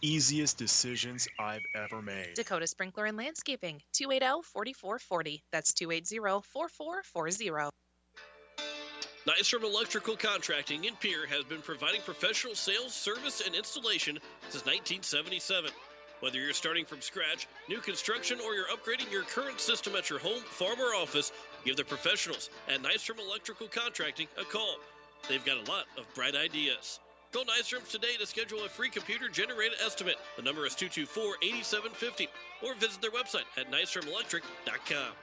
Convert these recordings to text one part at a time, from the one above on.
easiest decisions I've ever made. Dakota Sprinkler and Landscaping, 280-4440. That's 280-4440. Nystrom Electrical Contracting in Pierre has been providing professional sales, service, and installation since 1977. Whether you're starting from scratch, new construction, or you're upgrading your current system at your home, farm, or office, give the professionals at Nystrom Electrical Contracting a call. They've got a lot of bright ideas. Call Nystrom today to schedule a free computer-generated estimate. The number is 224-8750, or visit their website at nystromelectric.com.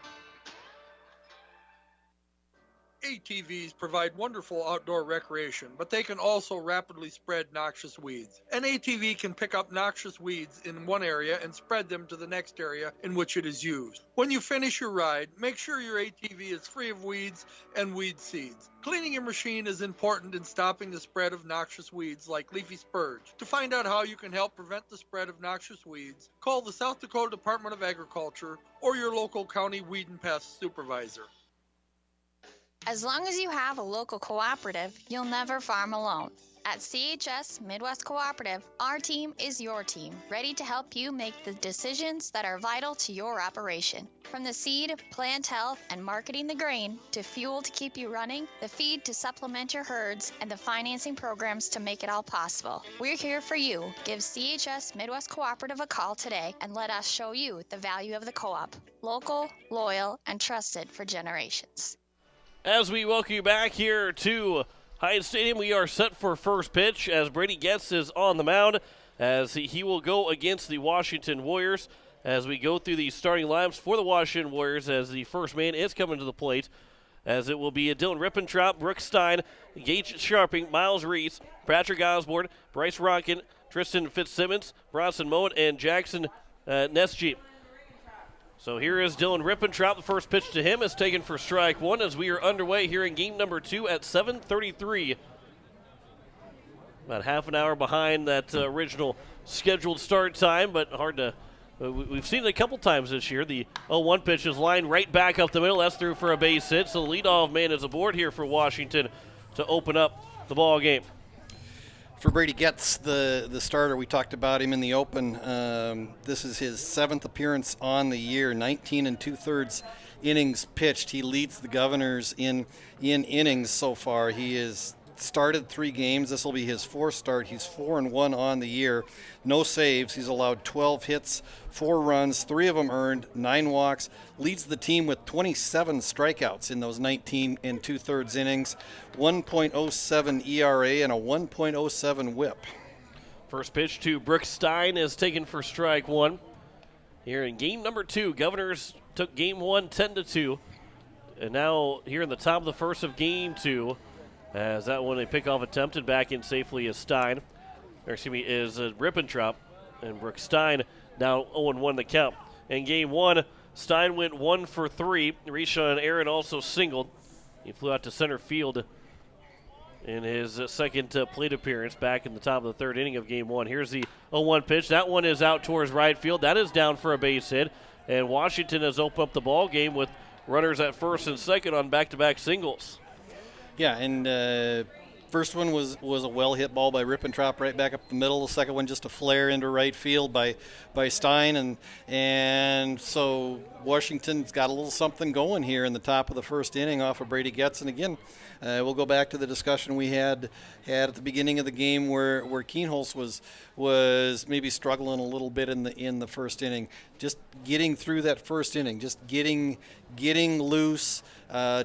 ATVs provide wonderful outdoor recreation, but they can also rapidly spread noxious weeds. An ATV can pick up noxious weeds in one area and spread them to the next area in which it is used. When you finish your ride, make sure your ATV is free of weeds and weed seeds. Cleaning your machine is important in stopping the spread of noxious weeds like leafy spurge. To find out how you can help prevent the spread of noxious weeds, call the South Dakota Department of Agriculture or your local county weed and pest supervisor. As long as you have a local cooperative, you'll never farm alone. At CHS Midwest Cooperative, our team is your team, ready to help you make the decisions that are vital to your operation. From the seed, plant health, and marketing the grain, to fuel to keep you running, the feed to supplement your herds, and the financing programs to make it all possible. We're here for you. Give CHS Midwest Cooperative a call today and let us show you the value of the co-op. Local, loyal, and trusted for generations. As we welcome you back here to Hyatt Stadium, we are set for first pitch as Brady Getz is on the mound as he will go against the Washington Warriors. As we go through the starting lineups for the Washington Warriors, as the first man is coming to the plate, as it will be Dylan Rippentrop, Brooks Stein, Gage Sharping, Miles Reese, Patrick Osborne, Bryce Ronkin, Tristan Fitzsimmons, Bronson Moen, and Jackson Nesjeep. So here is Dylan Rippentrop. The first pitch to him is taken for strike one as we are underway here in game number 2 at 7:33. About half an hour behind that original scheduled start time, but hard to we've seen it a couple times this year. The 0-1 pitch is lined right back up the middle. That's through for a base hit. So the leadoff man is aboard here for Washington to open up the ball game. For Brady Getz, the starter, we talked about him in the open. This is his 7th appearance on the year, 19 2/3 innings pitched. He leads the Governors in innings so far. He has started 3 games. This will be his 4th start. He's 4-1 on the year. No saves. He's allowed 12 hits, 4 runs, 3 of them earned, 9 walks. Leads the team with 27 strikeouts in those 19 2/3 innings. 1.07 ERA and a 1.07 WHIP. First pitch to Brooks Stein is taken for strike one. Here in game number 2, Governors took game 1 10-2. And now here in the top of the first of game 2, as that one a pickoff attempted back in safely is Rippentrop, and Brooks Stein now 0-1 the count. In game 1, Stein went 1 for 3. Rishon Aaron also singled. He flew out to center field in his second plate appearance back in the top of the 3rd inning of game 1. Here's the 0-1 pitch. That one is out towards right field. That is down for a base hit, and Washington has opened up the ball game with runners at first and second on back-to-back singles. Yeah, and first one was a well-hit ball by Rippentrop right back up the middle. The second one just a flare into right field by Stein. And so Washington's got a little something going here in the top of the first inning off of Brady Getz. And again, we'll go back to the discussion we had at the beginning of the game where Kienholz was maybe struggling a little bit in the first inning. Just getting through that first inning, just getting loose,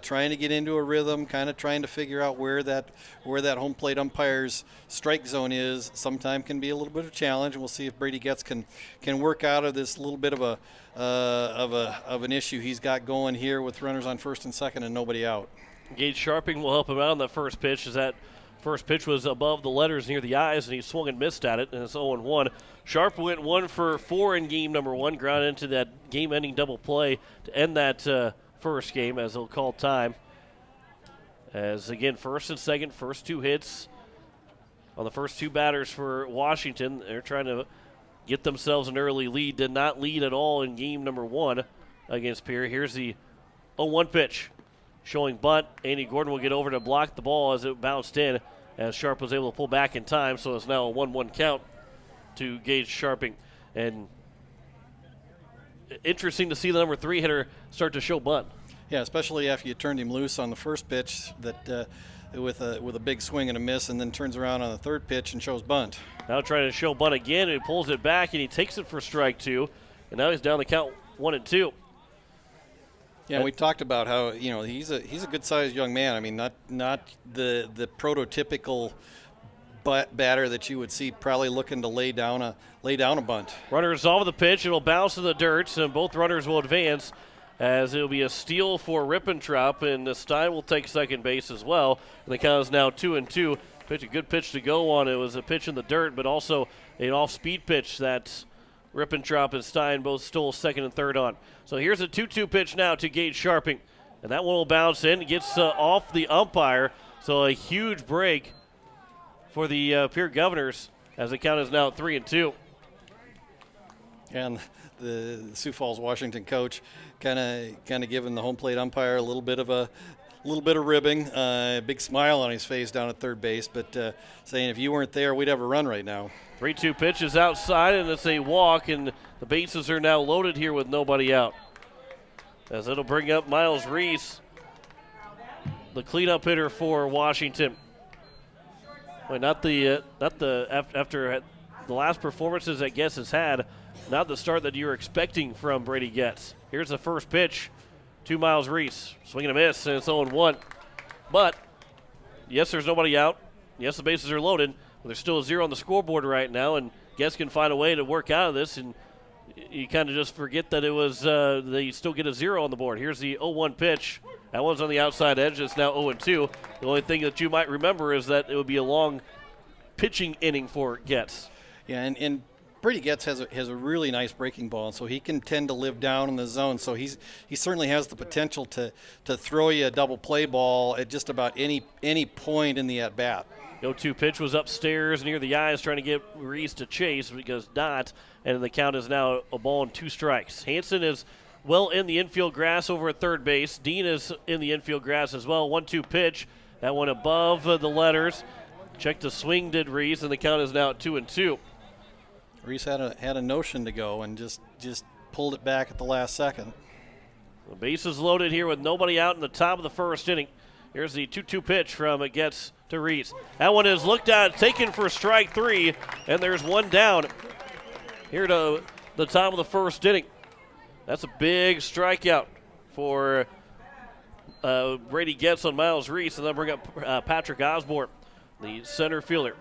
trying to get into a rhythm, kind of trying to figure out where that home plate umpire's strike zone is. Sometimes can be a little bit of a challenge, and we'll see if Brady Getz can work out of this little bit of an issue he's got going here with runners on first and second and nobody out. Gage Sharping will help him out on the first pitch, as that first pitch was above the letters near the eyes, and he swung and missed at it, and it's 0-1. Sharp went 1 for 4 in game number 1, grounded into that game-ending double play to end that first game, as they'll call time. As, again, first and second, first 2 hits on the first 2 batters for Washington. They're trying to get themselves an early lead. Did not lead at all in game number 1 against Pierre. Here's the 0-1 pitch. Showing bunt. Andy Gordon will get over to block the ball as it bounced in, as Sharp was able to pull back in time, so it's now a 1-1 count to Gage Sharping. And interesting to see the number 3 hitter start to show bunt. Yeah, especially after you turned him loose on the first pitch with a big swing and a miss, and then turns around on the third pitch and shows bunt. Now trying to show bunt again, and he pulls it back, and he takes it for strike 2. And now he's down the count 1-2. Yeah, we talked about how he's a good-sized young man. I mean, not the prototypical batter that you would see probably looking to lay down a bunt. Runner is off of the pitch. It'll bounce in the dirt, and both runners will advance as it'll be a steal for Rippentrop, and Stein will take second base as well. And the count is now 2-2. Pitch, a good pitch to go on. It was a pitch in the dirt, but also an off-speed pitch that Rippentrop and Stein both stole second and third on. So here's a 2-2 pitch now to Gage Sharping. And that one will bounce in. It gets off the umpire. So a huge break for the Pierre Governors as the count is now 3-2. And the Sioux Falls, Washington coach kind of giving the home plate umpire a little bit of ribbing, a big smile on his face down at third base, but saying if you weren't there, we'd have a run right now. 3-2 pitch is outside, and it's a walk, and the bases are now loaded here with nobody out. As it'll bring up Miles Reese, the cleanup hitter for Washington. Well, after the last performances that Getz has had, not the start that you were expecting from Brady Getz. Here's the first pitch to Miles Reese. Swing and a miss, and it's 0-1. But, yes, there's nobody out. Yes, the bases are loaded. But there's still a 0 on the scoreboard right now, and Getz can find a way to work out of this, and you kind of just forget that it was they still get a 0 on the board. Here's the 0-1 pitch. That one's on the outside edge. It's now 0-2. The only thing that you might remember is that it would be a long pitching inning for Getz. Yeah, and Brady Getz has a really nice breaking ball, so he can tend to live down in the zone. So he certainly has the potential to throw you a double play ball at just about any point in the at bat. The 0-2 pitch was upstairs near the eyes, trying to get Reese to chase, because not, and the count is now a ball and 2 strikes. Hansen is well in the infield grass over at third base. Dean is in the infield grass as well. 1-2 pitch, that one above the letters. Checked the swing, did Reese, and the count is now at 2-2. Reese had a notion to go and just pulled it back at the last second. The base is loaded here with nobody out in the top of the first inning. Here's the 2-2 pitch from Getz to Reese. That one is looked at, taken for strike 3, and there's one down here to the top of the first inning. That's a big strikeout for Brady Getz on Miles Reese, and they'll bring up Patrick Osborne, the center fielder.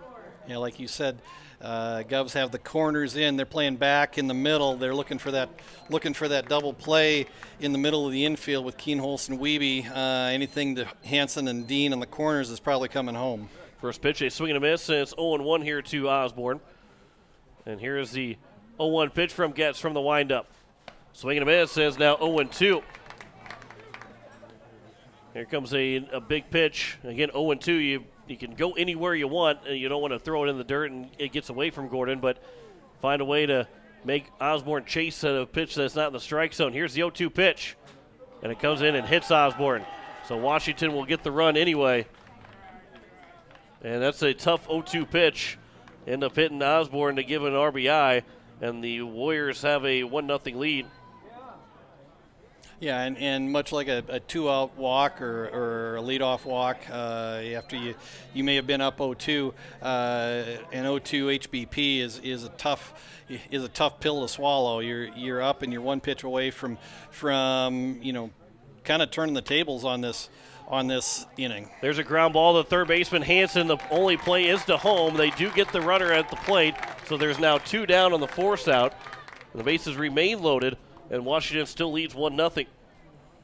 Yeah, like you said, Govs have the corners in. They're playing back in the middle. They're looking for that double play in the middle of the infield with Keenholz and Wiebe. Anything to Hansen and Dean in the corners is probably coming home. First pitch, a swing and a miss, and it's 0-1 here to Osborne. And here is the 0-1 pitch from Getz from the windup. Swing and a miss, and it's now 0-2. Here comes a big pitch. Again, 0-2. You can go anywhere you want, and you don't want to throw it in the dirt and it gets away from Gordon, but find a way to make Osborne chase at a pitch that's not in the strike zone. Here's the 0-2 pitch, and it comes in and hits Osborne. So Washington will get the run anyway. And that's a tough 0-2 pitch. End up hitting Osborne to give an RBI, and the Warriors have a 1-0 lead. Yeah, and much like a 2-out walk or a leadoff walk, after you may have been up 0-2, an 0-2 HBP is a tough pill to swallow. You're up and you're one pitch away from kind of turning the tables on this inning. There's a ground ball to third baseman Hansen. The only play is to home. They do get the runner at the plate, so there's now 2 down on the force out. The bases remain loaded, and Washington still leads 1-0.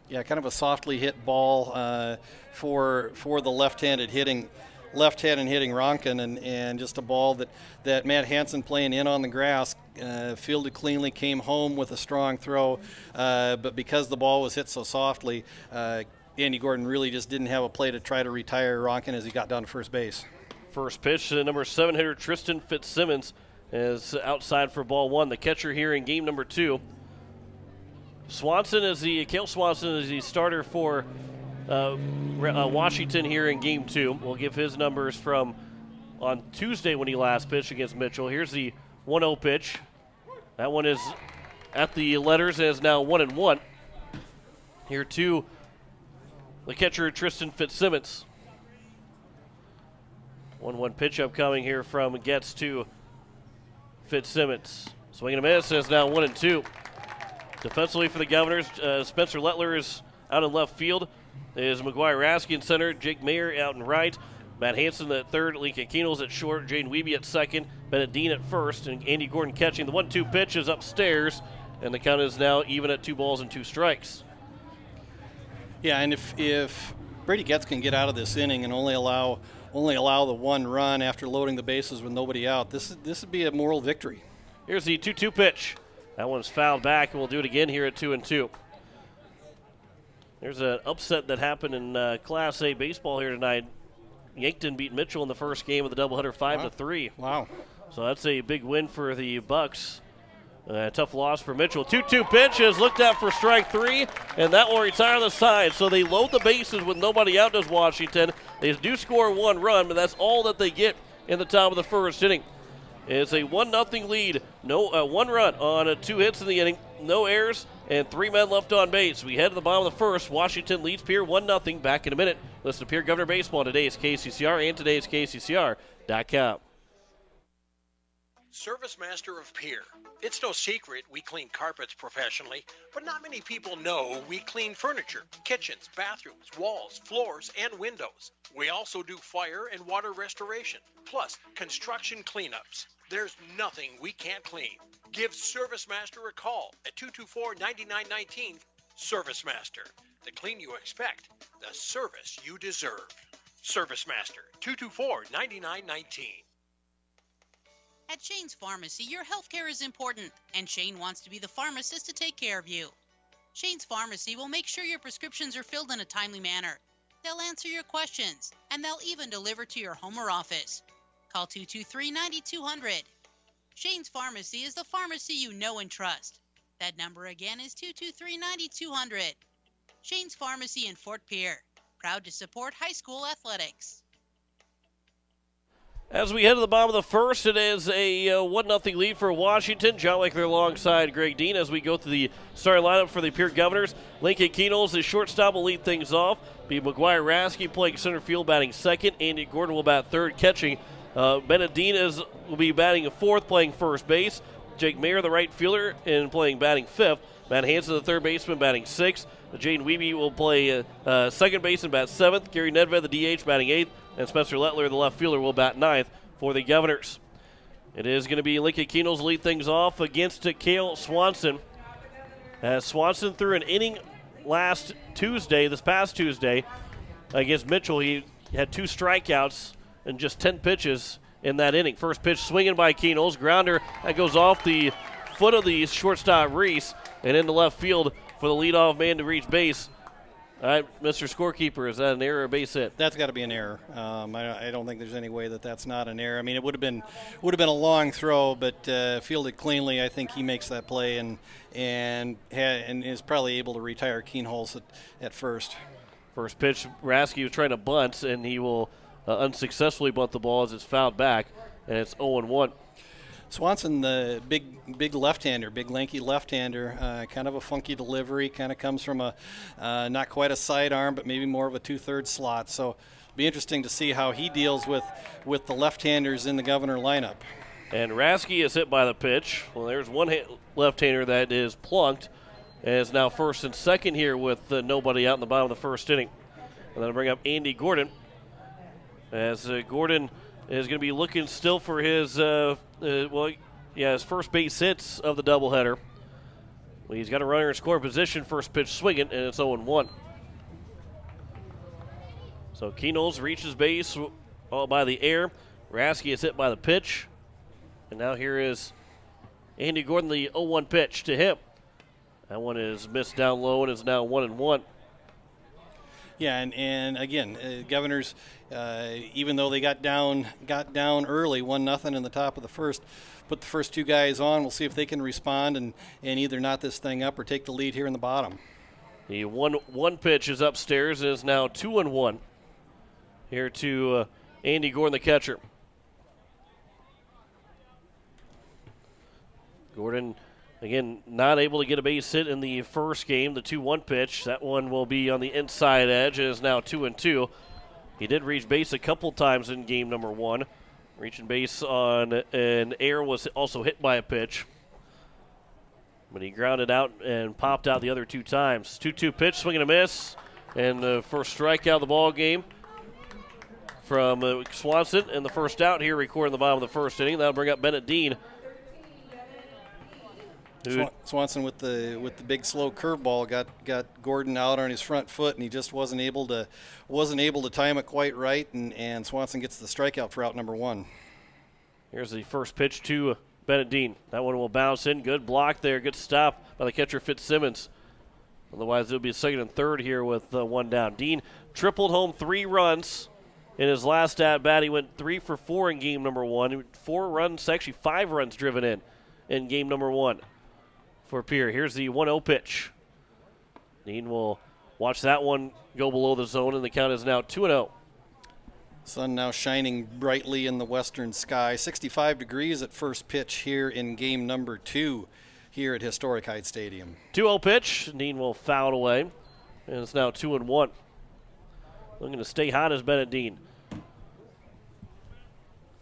Yeah, kind of a softly hit ball for the left-handed hitting Ronkin, and just a ball that Matt Hansen, playing in on the grass, fielded cleanly, came home with a strong throw, but because the ball was hit so softly, Andy Gordon really just didn't have a play to try to retire Ronkin as he got down to first base. First pitch to number 7 hitter Tristan Fitzsimmons is outside for ball 1. The catcher here in game number 2. Cale Swanson is the starter for Washington here in game 2. We'll give his numbers from on Tuesday when he last pitched against Mitchell. Here's the 1-0 pitch. That one is at the letters and is now 1-1. Here to the catcher, Tristan Fitzsimmons. 1-1 pitch upcoming here from Getz to Fitzsimmons. Swing and a miss, and it's now 1-2. Defensively for the Governors, Spencer Lettler is out in left field. Is McGuire Rasky in center, Jake Mayer out in right, Matt Hanson at third, Lincoln Keenels at short, Jaden Wiebe at second, Bennett Dean at first, and Andy Gordon catching. The 1-2 pitch is upstairs, and the count is now even at 2 balls and 2 strikes. Yeah, and if Brady Getz can get out of this inning and only allow the 1 run after loading the bases with nobody out, this would be a moral victory. Here's the 2-2 pitch. That one's fouled back, and we'll do it again here at 2-2. There's an upset that happened in Class A baseball here tonight. Yankton beat Mitchell in the first game of the doubleheader 5-3. Wow. So that's a big win for the Bucks. Tough loss for Mitchell. 2-2 pitch is looked at for strike 3, and that will retire the side. So they load the bases with nobody out, does Washington. They do score 1 run, but that's all that they get in the top of the first inning. It's a 1-0 lead. No 1 run on 2 hits in the inning. No errors and 3 men left on base. We head to the bottom of the first. Washington leads Pierre 1-0. Back in a minute. Listen to Pierre Governor Baseball on today's KCCR and today's KCCR.com. ServiceMASTER of Pierre. It's no secret we clean carpets professionally, but not many people know we clean furniture, kitchens, bathrooms, walls, floors, and windows. We also do fire and water restoration, plus construction cleanups. There's nothing we can't clean. Give ServiceMASTER a call at 224-9919. ServiceMASTER, the clean you expect, the service you deserve. ServiceMASTER, 224-9919. At Shane's Pharmacy, your healthcare is important, and Shane wants to be the pharmacist to take care of you. Shane's Pharmacy will make sure your prescriptions are filled in a timely manner. They'll answer your questions, and they'll even deliver to your home or office. Call 223-9200. Shane's Pharmacy is the pharmacy you know and trust. That number again is 223-9200. Shane's Pharmacy in Fort Pierre, proud to support high school athletics. As we head to the bottom of the first, it is a 1-0 lead for Washington. John Wickler alongside Greg Dean as we go through the starting lineup for the Pierre Governors. Lincoln Keenels, the shortstop, will lead things off. Be McGuire Rasky playing center field, batting second. Andy Gordon will bat third, catching. Bennett Dean will be batting fourth, playing first base. Jake Mayer, the right fielder, and batting fifth. Matt Hanson, the third baseman, batting sixth. Jaden Wiebe will play second base and bat seventh. Gary Nedved, the DH, batting eighth. And Spencer Lettler, the left fielder, will bat ninth for the Governors. It is going to be Lincoln Keenels lead things off against Cale Swanson. As Swanson threw an inning this past Tuesday, against Mitchell. He had 2 strikeouts and just 10 pitches in that inning. First pitch swinging by Keenels. Grounder that goes off the foot of the shortstop Reese and into left field for the leadoff man to reach base. All right, Mr. Scorekeeper, is that an error or a base hit? That's got to be an error. I don't think there's any way that's not an error. I mean, it would have been a long throw, but fielded cleanly. I think he makes that play and is probably able to retire Keenholz at first. First pitch, Rasky was trying to bunt, and he will unsuccessfully bunt the ball as it's fouled back, and it's 0-1. Swanson, the big left-hander, big lanky left-hander, kind of a funky delivery, kind of comes from a not quite a sidearm, but maybe more of a 2/3 slot. So it'll be interesting to see how he deals with the left-handers in the Governor lineup. And Rasky is hit by the pitch. Well, there's one left-hander that is plunked, and is now first and second here with nobody out in the bottom of the first inning. And then I'll bring up Andy Gordon, as Gordon is going to be looking still for his his first base hits of the doubleheader. Well, he's got a runner in score position, first pitch swinging, and it's 0-1. So Keenels reaches base all by the air. Rasky is hit by the pitch. And now here is Andy Gordon, the 0-1 pitch to him. That one is missed down low and is now 1-1. Yeah, and again, Governors, even though they got down early, 1-0 in the top of the first, put the first 2 guys on. We'll see if they can respond and either knot this thing up or take the lead here in the bottom. The 1-1 pitch is upstairs and is now 2-1 here to Andy Gordon, the catcher. Gordon, again, not able to get a base hit in the first game, the 2-1 pitch. That one will be on the inside edge and is now 2-2. He did reach base a couple times in game number 1. Reaching base on an error, was also hit by a pitch. But he grounded out and popped out the other 2 times. 2-2 pitch, swing and a miss. And the first strikeout of the ball game from Swanson. And the first out here recorded in the bottom of the first inning. That'll bring up Bennett Dean. Swanson with the big slow curveball got Gordon out on his front foot, and he just wasn't able to time it quite right, and Swanson gets the strikeout for out number 1. Here's the first pitch to Bennett Dean. That one will bounce in. Good block there. Good stop by the catcher Fitzsimmons. Otherwise, it'll be a second and third here with 1 down. Dean tripled home 3 runs in his last at bat. He went 3 for 4 in game number 1. 4 runs, actually 5 runs driven in game number 1. For Pierre. Here's the 1-0 pitch. Dean will watch that one go below the zone, and the count is now 2-0. Sun now shining brightly in the western sky. 65 degrees at first pitch here in game number 2 here at Historic Heights Stadium. 2-0 pitch. Dean will foul away, and it's now 2-1. Looking to stay hot as Bennett Dean.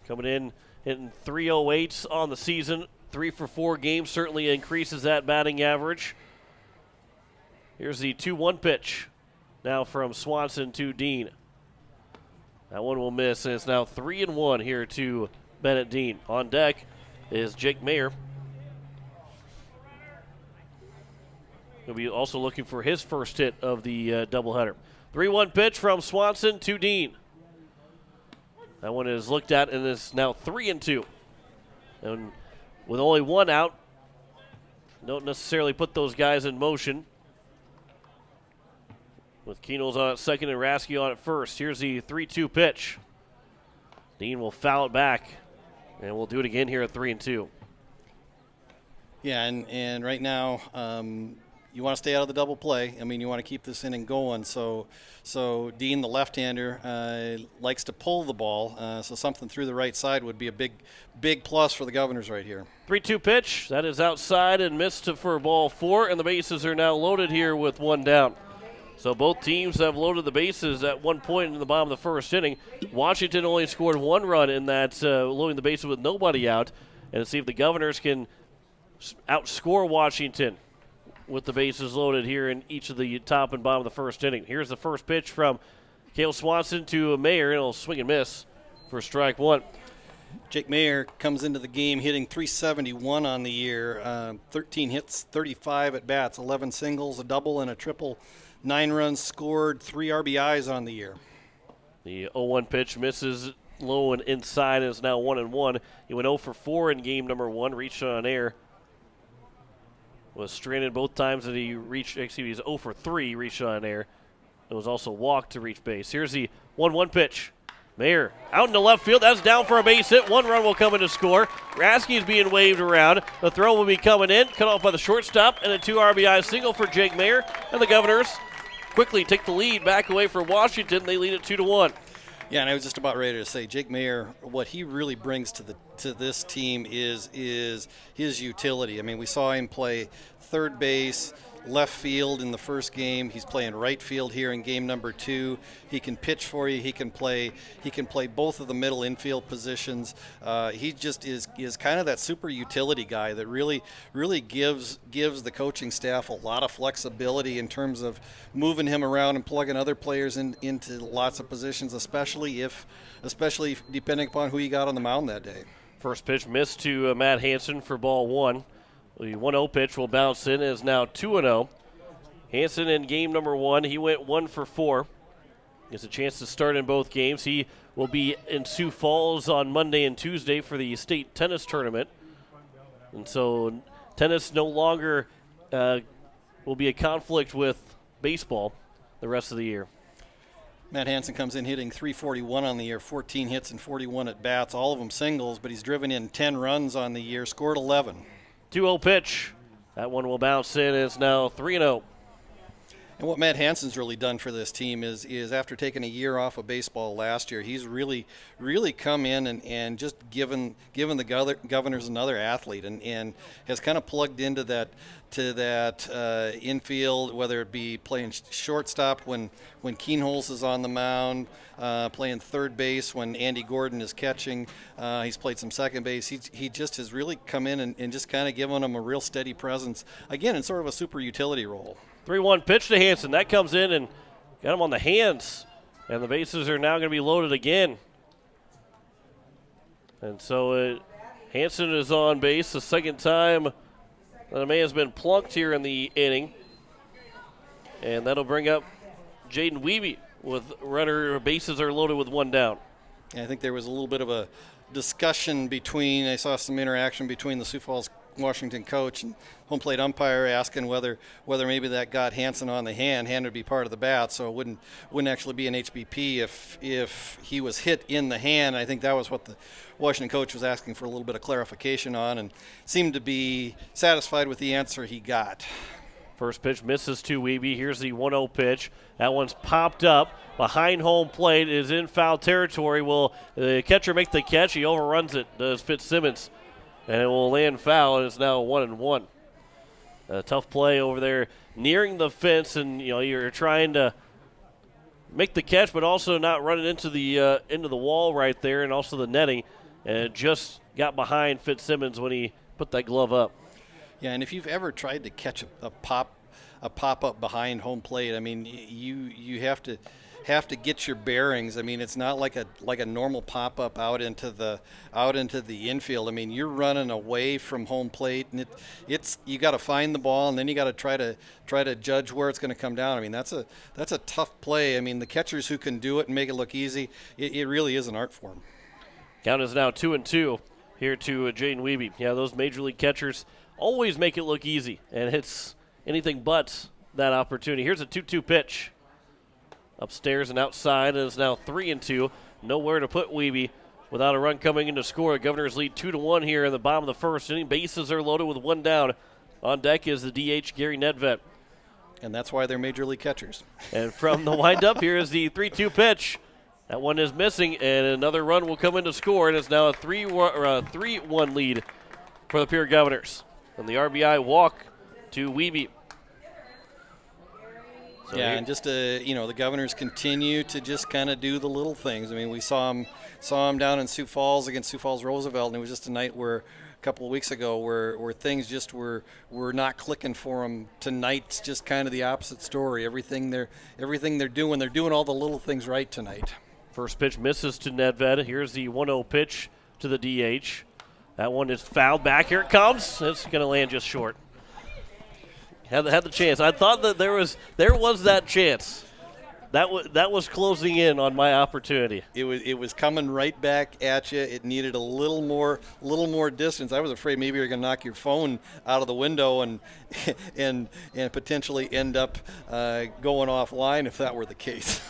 Coming in hitting 308s on the season. 3 for 4 games certainly increases that batting average. Here's the 2-1 pitch. Now from Swanson to Dean. That one will miss, and it's now 3-1 here to Bennett Dean. On deck is Jake Mayer. He'll be also looking for his first hit of the doubleheader. 3-1 pitch from Swanson to Dean. That one is looked at and is now 3-2. And with only 1 out, don't necessarily put those guys in motion. With Keenels on at second and Rasky on at first. Here's the 3-2 pitch. Dean will foul it back, and we'll do it again here at 3-2. Yeah, and right now, you want to stay out of the double play. I mean, you want to keep this inning going. So Dean, the left-hander, likes to pull the ball. So something through the right side would be a big plus for the Governors right here. 3-2 pitch. That is outside and missed for ball 4, and the bases are now loaded here with 1 down. So both teams have loaded the bases at one point in the bottom of the first inning. Washington only scored 1 run in that loading the bases with nobody out. And see if the Governors can outscore Washington with the bases loaded here in each of the top and bottom of the first inning. Here's the first pitch from Cale Swanson to Mayer, and it'll swing and miss for strike 1. Jake Mayer comes into the game hitting .371 on the year, 13 hits, 35 at bats, 11 singles, a double, and a triple. 9 runs scored, 3 RBIs on the year. The 0-1 pitch misses low and inside, and is now 1-1. He went 0 for 4 in game number 1, reached on air. Was stranded both times that he reached, actually he was 0 for 3, reached on air. It was also walked to reach base. Here's the 1-1 pitch. Mayer out into left field. That's down for a base hit. 1 run will come in to score. Rasky is being waved around. The throw will be coming in, cut off by the shortstop, and a 2 RBI single for Jake Mayer. And the Governors quickly take the lead back away from Washington. They lead it 2-1. Yeah, and I was just about ready to say, Jake Mayer, what he really brings to this team is his utility. I mean, we saw him play third base, left field in the first game. He's playing right field here in game number 2. He can pitch for you. He can play both of the middle infield positions. He just is kind of that super utility guy that really gives the coaching staff a lot of flexibility in terms of moving him around and plugging other players into lots of positions, especially depending upon who you got on the mound that day. First pitch missed to Matt Hansen for ball 1. The 1-0 pitch will bounce in, is now 2-0. Hansen in game number 1, he went 1 for 4. Gets a chance to start in both games. He will be in Sioux Falls on Monday and Tuesday for the state tennis tournament. And so tennis no longer will be a conflict with baseball the rest of the year. Matt Hansen comes in hitting .341 on the year, 14 hits and 41 at bats, all of them singles, but he's driven in 10 runs on the year, scored 11. 2-0 pitch. That one will bounce in. It's now 3-0. And what Matt Hansen's really done for this team is after taking a year off of baseball last year, he's really come in and just given the Governors another athlete and has kind of plugged into that infield, whether it be playing shortstop when Keenholz is on the mound, playing third base when Andy Gordon is catching. He's played some second base. He just has really come in and just kind of given them a real steady presence, again, in sort of a super utility role. 3-1 pitch to Hansen. That comes in and got him on the hands. And the bases are now going to be loaded again. And so Hansen is on base the second time that a man has been plunked here in the inning. And that'll bring up Jaden Wiebe with bases are loaded with one down. I think there was a little bit of a discussion I saw some interaction between the Sioux Falls Washington coach and home plate umpire asking whether maybe that got Hansen on the hand would be part of the bat, so it wouldn't actually be an HBP if he was hit in the hand. I think that was what the Washington coach was asking for a little bit of clarification on, and seemed to be satisfied with the answer he got. First pitch misses to Wiebe. Here's the 1-0 pitch. That one's popped up behind home plate, is in foul territory. Will the catcher make the catch? He overruns it, does Fitzsimmons. And it will land foul, and it's now 1-1. A tough play over there nearing the fence, and you're trying to make the catch, but also not run it into the wall right there, and also the netting. And it just got behind Fitzsimmons when he put that glove up. Yeah, and if you've ever tried to catch a pop up behind home plate, I mean, you have to get your bearings. I mean, it's not like a normal pop up out into the infield. I mean, you're running away from home plate, and you got to find the ball, and then you got to try to judge where it's going to come down. I mean, that's a tough play. I mean, the catchers who can do it and make it look easy, it really is an art form. Count is now 2-2 here to Jaden Wiebe. Yeah, those major league catchers always make it look easy, and it's anything but that opportunity. Here's a 2-2 pitch. Upstairs and outside, and it's now 3-2. Nowhere to put Wiebe without a run coming in to score. Governors lead 2-1 here in the bottom of the first inning. Bases are loaded with one down. On deck is the DH, Gary Nedved. And that's why they're major league catchers. And from the windup, here is the 3-2 pitch. That one is missing, and another run will come in to score, and it's now a 3-1 lead for the Pierre Governors. And the RBI walk to Wiebe. So yeah, and just the Governors continue to just kind of do the little things. I mean, we saw them down in Sioux Falls against Sioux Falls Roosevelt, and it was just a night where a couple of weeks ago where things just were not clicking for them. Tonight's just kind of the opposite story. Everything they're doing all the little things right tonight. First pitch misses to Nedved. Here's the 1-0 pitch to the DH. That one is fouled back. Here it comes. It's going to land just short. Had the chance. I thought that there was that chance. That was closing in on my opportunity. It was coming right back at you. It needed a little more distance. I was afraid maybe you're going to knock your phone out of the window and potentially end up going offline if that were the case.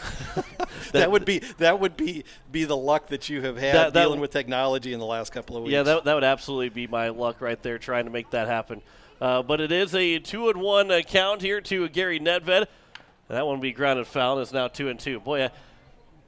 that would be the luck that you have had dealing with technology in the last couple of weeks. Yeah, that would absolutely be my luck right there, trying to make that happen. But it is a 2-1 count here to Gary Nedved. That one will be grounded foul, and it's now 2-2. Boy,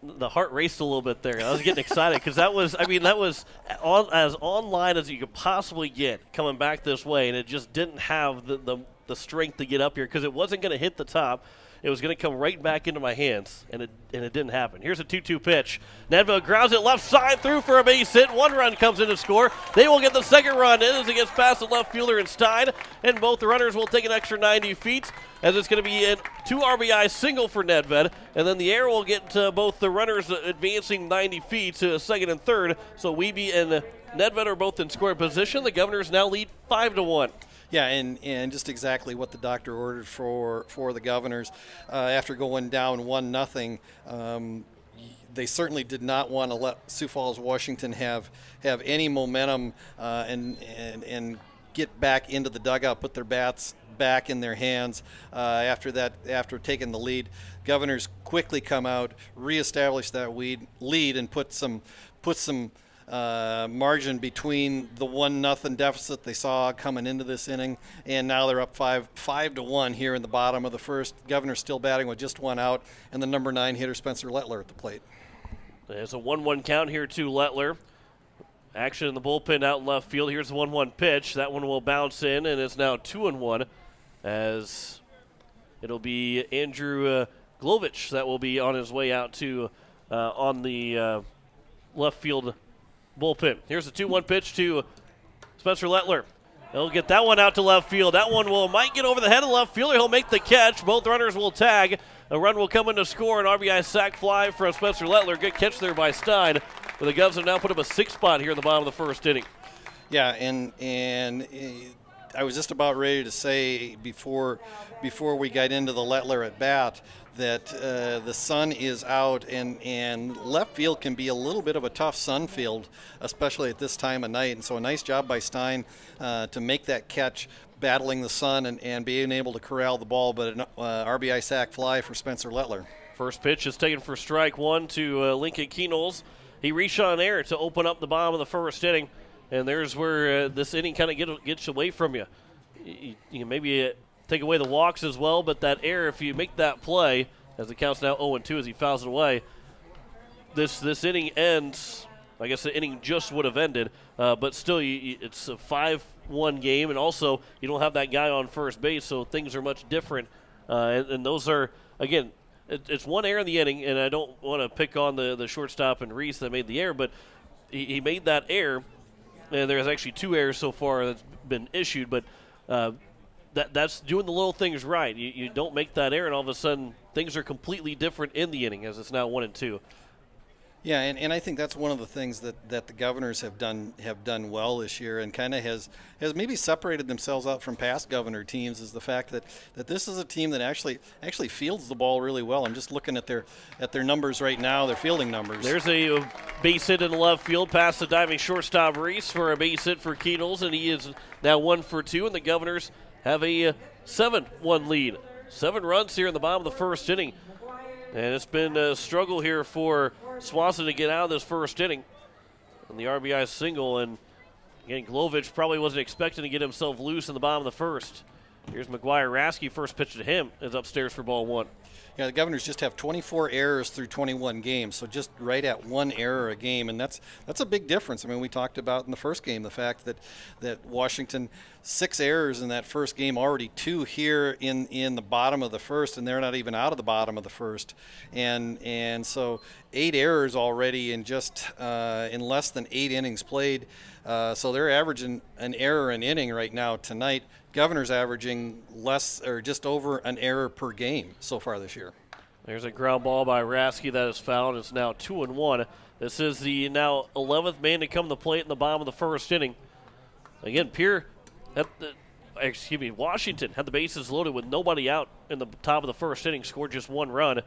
the heart raced a little bit there. I was getting excited because that was as online as you could possibly get coming back this way, and it just didn't have the strength to get up here because it wasn't going to hit the top. It was going to come right back into my hands, and it didn't happen. Here's a 2-2 pitch. Nedved grounds it left side through for a base hit. One run comes in to score. They will get the second run in as it gets past the left fielder and Stein, and both the runners will take an extra 90 feet as it's going to be a 2 RBI single for Nedved, and then the air will get both the runners advancing 90 feet to second and third. So Wiebe and Nedved are both in scoring position. The Governors now lead 5-1. Yeah, and just exactly what the doctor ordered for the Governors after going down 1-0. They certainly did not want to let Sioux Falls, Washington have any momentum and get back into the dugout, put their bats back in their hands after taking the lead. Governors quickly come out, reestablish that lead, and put some margin between the 1-0 deficit they saw coming into this inning, and now they're up 5-1 here in the bottom of the first. Governor's still batting with just one out, and the number 9 hitter Spencer Lettler at the plate. There's a 1-1 count here to Lettler. Action in the bullpen out in left field. Here's the 1-1 pitch. That one will bounce in, and it's now 2-1 as it'll be Andrew Glovich that will be on his way out to on the left field bullpen. Here's the 2-1 pitch to Spencer Lettler. He'll get that one out to left field. That one might get over the head of the left fielder. He'll make the catch. Both runners will tag. A run will come in to score. An RBI sac fly from Spencer Lettler. Good catch there by Stein. But the Govs have now put up a 6 spot here in the bottom of the first inning. Yeah, and I was just about ready to say before we got into the Lettler at bat that the sun is out, and left field can be a little bit of a tough sun field, especially at this time of night. And so a nice job by Stein to make that catch, battling the sun and being able to corral the ball, but an RBI sac fly for Spencer Lettler. First pitch is taken for strike one to Lincoln Keenels. He reached on air to open up the bottom of the first inning, and there's where this inning kind of gets away from you. You can maybe take away the walks as well, but that error, if you make that play, as the count's now 0-2 as he fouls it away, this inning ends. I guess the inning just would have ended, but still, it's a 5-1 game, and also you don't have that guy on first base, so things are much different. And those are, again, it's one error in the inning, and I don't want to pick on the shortstop and Reese that made the error, but he made that error, and there's actually 2 errors so far that's been issued, but that's doing the little things right. You don't make that error, and all of a sudden things are completely different in the inning as it's now 1-2. Yeah, and I think that's one of the things that the Governors have done well this year, and kind of has maybe separated themselves out from past Governor teams, is the fact that this is a team that actually fields the ball really well. I'm just looking at their numbers right now, their fielding numbers. There's a base hit in the left field past the diving shortstop Reese for a base hit for Keenels, and he is now 1 for 2, and the Governors have a 7-1 lead. 7 runs here in the bottom of the first inning. And it's been a struggle here for Swanson to get out of this first inning. And the RBI single, and again, Glovich probably wasn't expecting to get himself loose in the bottom of the first. Here's McGuire Rasky, first pitch to him is upstairs for ball 1. Yeah, the Governors just have 24 errors through 21 games, so just right at 1 error a game, and that's a big difference. I mean, we talked about in the first game the fact that Washington, 6 errors in that first game, already 2 here in the bottom of the first, and they're not even out of the bottom of the first, and so 8 errors already in just in less than 8 innings played. So they're averaging an error an inning right now tonight. Governor's averaging less or just over an error per game so far this year. There's a ground ball by Rasky that is fouled. It's now 2-1. This is the now 11th man to come to the plate in the bottom of the first inning. Again, Pierre, Washington had the bases loaded with nobody out in the top of the first inning, scored just 1 run.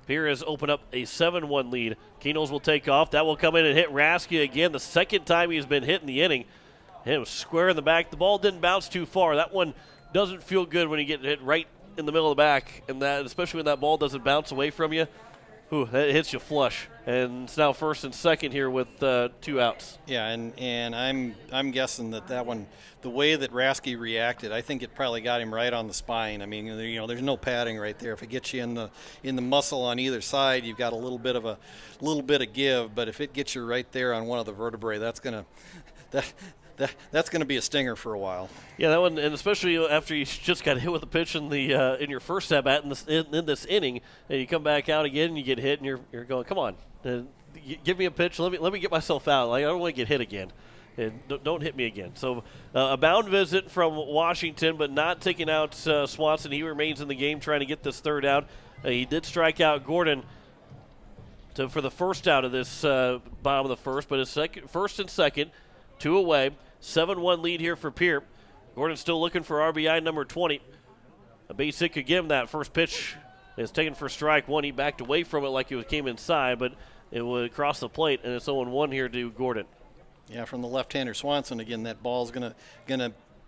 Pierre has opened up a 7-1 lead. Keenels will take off. That will come in and hit Rasky again. The second time he's been hit in the inning. Hit him square in the back. The ball didn't bounce too far. That one doesn't feel good when you get hit right in the middle of the back, and that, especially when that ball doesn't bounce away from you. That hits you flush. And it's now first and second here with 2 outs. Yeah, and I'm guessing that one, the way that Rasky reacted, I think it probably got him right on the spine. I mean, there's no padding right there. If it gets you in the muscle on either side, you've got a little bit of give. But if it gets you right there on one of the vertebrae, that's gonna be a stinger for a while. Yeah, that one, and especially after you just got hit with a pitch in in your first at bat in this inning, and you come back out again and you get hit, and you're going, come on, give me a pitch, let me get myself out. Like, I don't want to get hit again, and don't hit me again. So a bound visit from Washington, but not taking out Swanson. He remains in the game, trying to get this third out. He did strike out Gordon for the first out of this bottom of the first, but his first and second, 2 away. 7-1 lead here for Pierre. Gordon's still looking for RBI number 20. A base hit could give him that. First pitch is taken for strike 1. He backed away from it like it came inside, but it would cross the plate, and it's 0-1 here to Gordon. Yeah, from the left-hander Swanson, again, that ball's gonna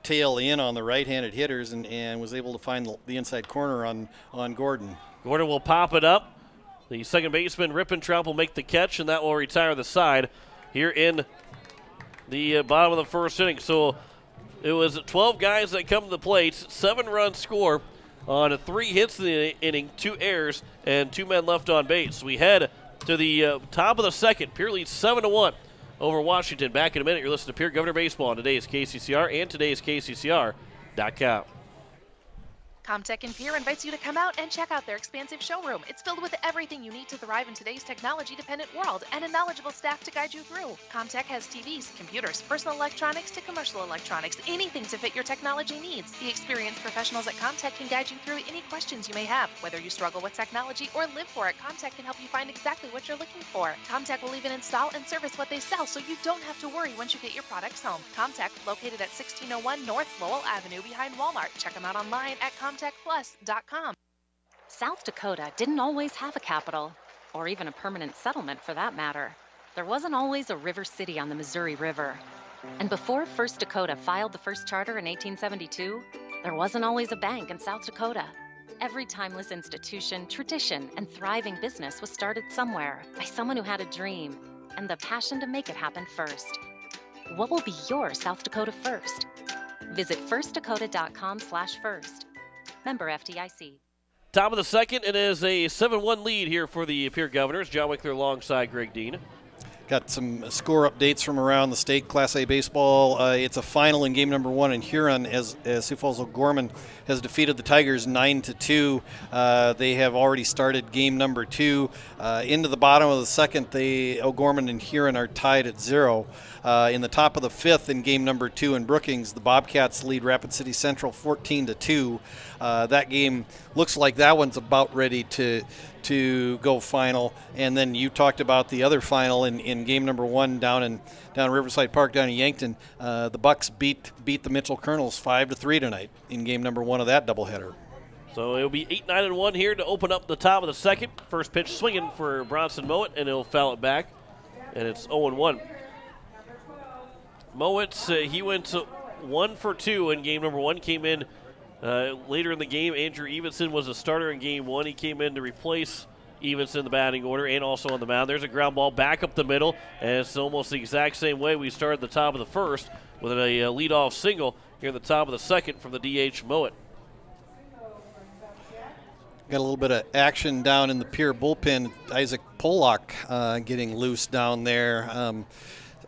tail in on the right-handed hitters, and was able to find the inside corner on Gordon. Gordon will pop it up. The second baseman, Rippentrop, will make the catch, and that will retire the side. here in the bottom of the first inning. So it was 12 guys that come to the plate, 7-run score on 3 hits in the inning, 2 errors, and 2 men left on base. We head to the top of the second. Pierre leads 7-1 over Washington. Back in a minute. You're listening to Pierre Governor Baseball on today's KCCR and today's KCCR.com. CommTech in Pierre invites you to come out and check out their expansive showroom. It's filled with everything you need to thrive in today's technology-dependent world and a knowledgeable staff to guide you through. CommTech has TVs, computers, personal electronics to commercial electronics, anything to fit your technology needs. The experienced professionals at CommTech can guide you through any questions you may have. Whether you struggle with technology or live for it, CommTech can help you find exactly what you're looking for. CommTech will even install and service what they sell, so you don't have to worry once you get your products home. CommTech, located at 1601 North Lowell Avenue behind Walmart. Check them out online at CommTechPlus.com. South Dakota didn't always have a capital, or even a permanent settlement for that matter. There wasn't always a river city on the Missouri River. And before First Dakota filed the first charter in 1872, there wasn't always a bank in South Dakota. Every timeless institution, tradition, and thriving business was started somewhere by someone who had a dream and the passion to make it happen first. What will be your South Dakota first? Visit firstdakota.com/first. Member FDIC. Top of the second, it is a 7-1 lead here for the Pierre Governors. John Wickler alongside Greg Dean. Got some score updates from around the state, Class A baseball. It's a final in game number 1 in Huron as Sioux Falls O'Gorman has defeated the Tigers 9-2. They have already started game number 2. Into the bottom of the second, O'Gorman and Huron are tied at 0. In the top of the 5th in game number 2 in Brookings, the Bobcats lead Rapid City Central 14-2. That game looks like that one's about ready to go final. And then you talked about the other final in game number 1 down Riverside Park down in Yankton. The Bucks beat the Mitchell Colonels 5-3 tonight in game number 1 of that doubleheader. So it'll be 8-9-1 here to open up the top of the second. First pitch swinging for Bronson Mowat, and he'll foul it back, and it's 0-1. Mowat, he went 1 for 2 in game number 1. Came in later in the game. Andrew Evenson was a starter in game 1. He came in to replace Evenson in the batting order and also on the mound. There's a ground ball back up the middle, and it's almost the exact same way we started the top of the first with a leadoff single here at the top of the second from the DH Mowat. Got a little bit of action down in the Pierre bullpen. Isaac Pollock getting loose down there.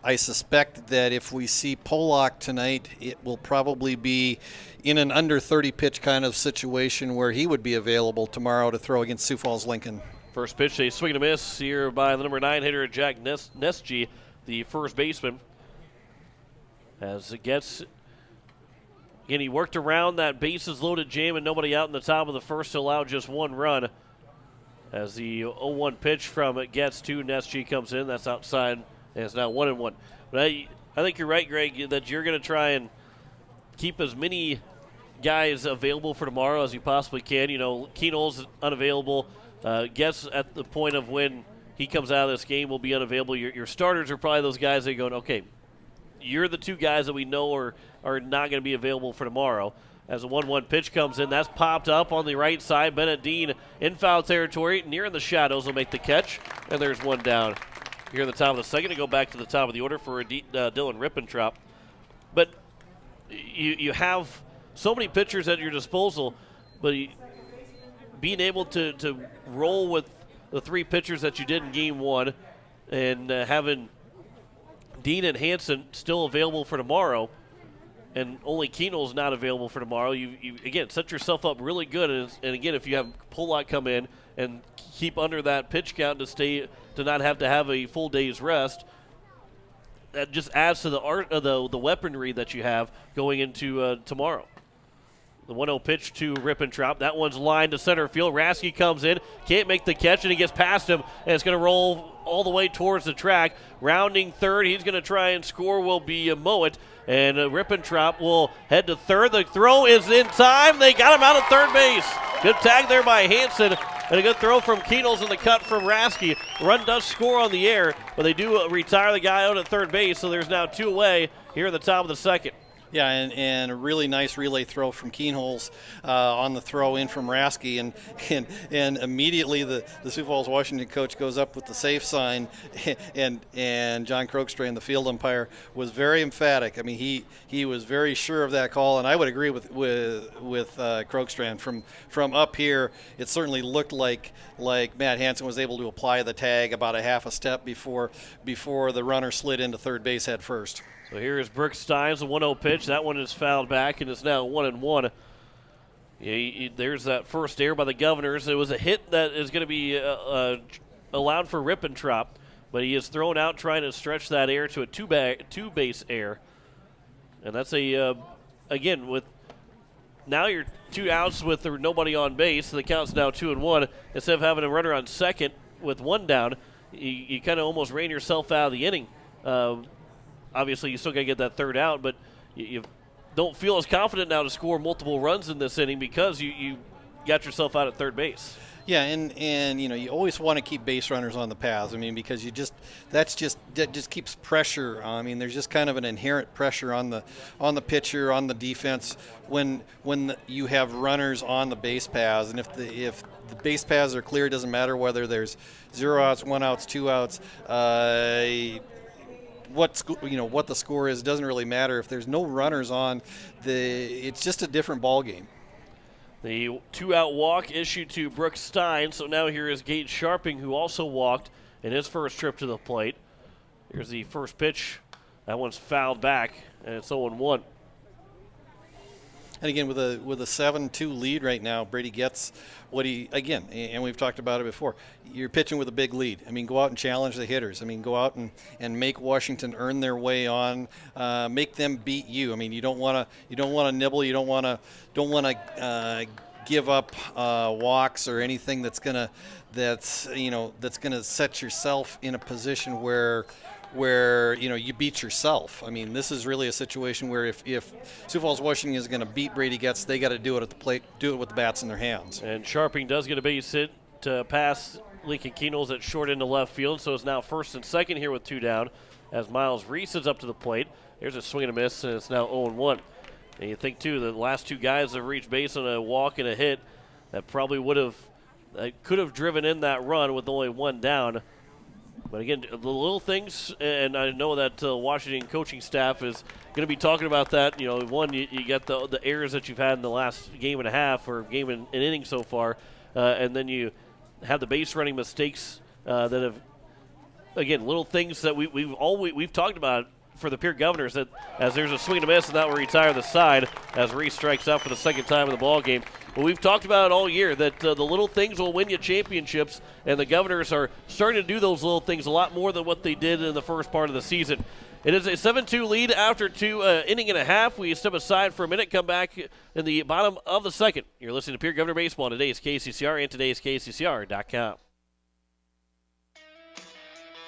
I suspect that if we see Pollock tonight, it will probably be in an under 30 pitch kind of situation where he would be available tomorrow to throw against Sioux Falls Lincoln. First pitch, a swing and a miss here by the number 9 hitter, Jack Nesgy, the first baseman. As it gets, again, he worked around that bases loaded jam and nobody out in the top of the first to allow just 1 run. As the 0-1 pitch from Getz to Nesgy comes in, that's outside. And it's now 1-1. But I think you're right, Greg, that you're going to try and keep as many guys available for tomorrow as you possibly can. You know, Keenol's unavailable. Guess at the point of when he comes out of this game will be unavailable. Your starters are probably those guys that are going, okay, you're the 2 guys that we know are not going to be available for tomorrow. As a 1-1 pitch comes in, that's popped up on the right side. Bennett Dean in foul territory, near in the shadows, will make the catch. And there's 1 down. Here at the top of the second to go back to the top of the order for Dylan Rippentrop. But you have so many pitchers at your disposal, but being able to roll with the 3 pitchers that you did in game 1 and having Dean and Hansen still available for tomorrow and only Keenel's not available for tomorrow, you again, set yourself up really good. And again, if you have Pollock come in and keep under that pitch count to not have to have a full day's rest, that just adds to the art of the weaponry that you have going into tomorrow. The 1-0 pitch to Rippentrop. That one's lined to center field. Rasky comes in, can't make the catch, and he gets past him, and it's going to roll all the way towards the track. Rounding third, he's going to try and score will be Mowat, and Rippentrop will head to third. The throw is in time. They got him out of third base. Good tag there by Hansen. And a good throw from Keenels in the cut from Rasky. Run does score on the air, but they do retire the guy out at third base, so there's now 2 away here at the top of the second. Yeah, and a really nice relay throw from Keenholz on the throw in from Rasky, and immediately the Sioux Falls, Washington coach goes up with the safe sign, and John Krogstrand, the field umpire, was very emphatic. I mean, he was very sure of that call, and I would agree with Krogstrand. From up here, it certainly looked like Matt Hansen was able to apply the tag about a half a step before the runner slid into third base head first. So here is Brooks Steins, a 1-0 pitch. That one is fouled back, and it's now 1-1. There's that first error by the Governors. It was a hit that is going to be allowed for Rippentrop, but he is thrown out trying to stretch that error to a two-base error. And that's again, with now you're 2 outs with nobody on base, so the count's now 2-1. Instead of having a runner on second with 1 down, you kind of almost ran yourself out of the inning. Obviously, you still got to get that 3rd out, but you don't feel as confident now to score multiple runs in this inning because you got yourself out at third base. Yeah, and you always want to keep base runners on the paths. I mean, because that just keeps pressure. I mean, there's just kind of an inherent pressure on the pitcher, on the defense when you have runners on the base paths, and if the base paths are clear, it doesn't matter whether there's 0 outs, 1 outs, 2 outs. What the score is doesn't really matter. If there's no runners on, it's just a different ball game. The 2-out walk issued to Brooks Stein. So now here is Gage Sharping, who also walked in his first trip to the plate. Here's the first pitch. That one's fouled back, and it's 0-1. And again, with a 7-2 lead right now, Brady gets what he, again, and we've talked about it before, you're pitching with a big lead. I mean, go out and challenge the hitters. I mean, go out and make Washington earn their way on, make them beat you. I mean, you don't want to nibble, you don't want to give up walks or anything that's gonna set yourself in a position where you beat yourself. I mean, this is really a situation where if Sioux Falls, Washington is going to beat Brady Getz, they got to do it at the plate, do it with the bats in their hands. And Sharping does get a base hit to pass Lincoln Keenholz at short into left field, so it's now first and second here with 2 down as Miles Reese is up to the plate. There's a swing and a miss, and it's now 0-1. And you think, too, the last 2 guys have reached base on a walk and a hit that probably could have driven in that run with only 1 down. But again, the little things, and I know that Washington coaching staff is going to be talking about that. One, you got the errors that you've had in the last game and a half or game and an inning so far, and then you have the base running mistakes that have, again, little things that we've talked about for the Pierre Governors, that as there's a swing and a miss, and that will retire the side as Reese strikes out for the second time in the ball game. But we've talked about it all year that the little things will win you championships, and the Governors are starting to do those little things a lot more than what they did in the first part of the season. It is a 7-2 lead after 2 inning and a half. We step aside for a minute, come back in the bottom of the second. You're listening to Pierre Governor Baseball on today's KCCR and today's KCCR.com.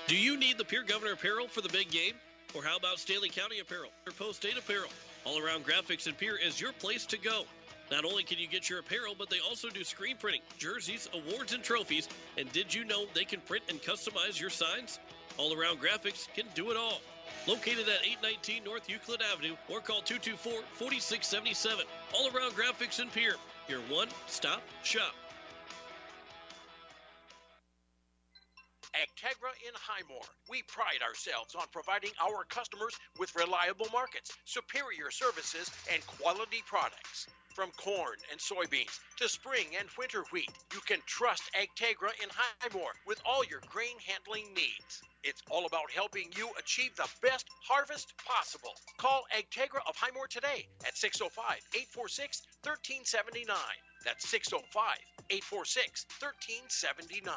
Do you need the Pierre Governor apparel for the big game? Or how about Stanley County apparel or post-state apparel? All-Around Graphics and Pierre is your place to go. Not only can you get your apparel, but they also do screen printing, jerseys, awards, and trophies. And did you know they can print and customize your signs? All-Around Graphics can do it all. Located at 819 North Euclid Avenue or call 224-4677. All-Around Graphics and Pierre, your one-stop shop. AGTEGRA in Highmore. We pride ourselves on providing our customers with reliable markets, superior services, and quality products. From corn and soybeans to spring and winter wheat, you can trust AGTEGRA in Highmore with all your grain handling needs. It's all about helping you achieve the best harvest possible. Call AGTEGRA of Highmore today at 605-846-1379. That's 605-846-1379.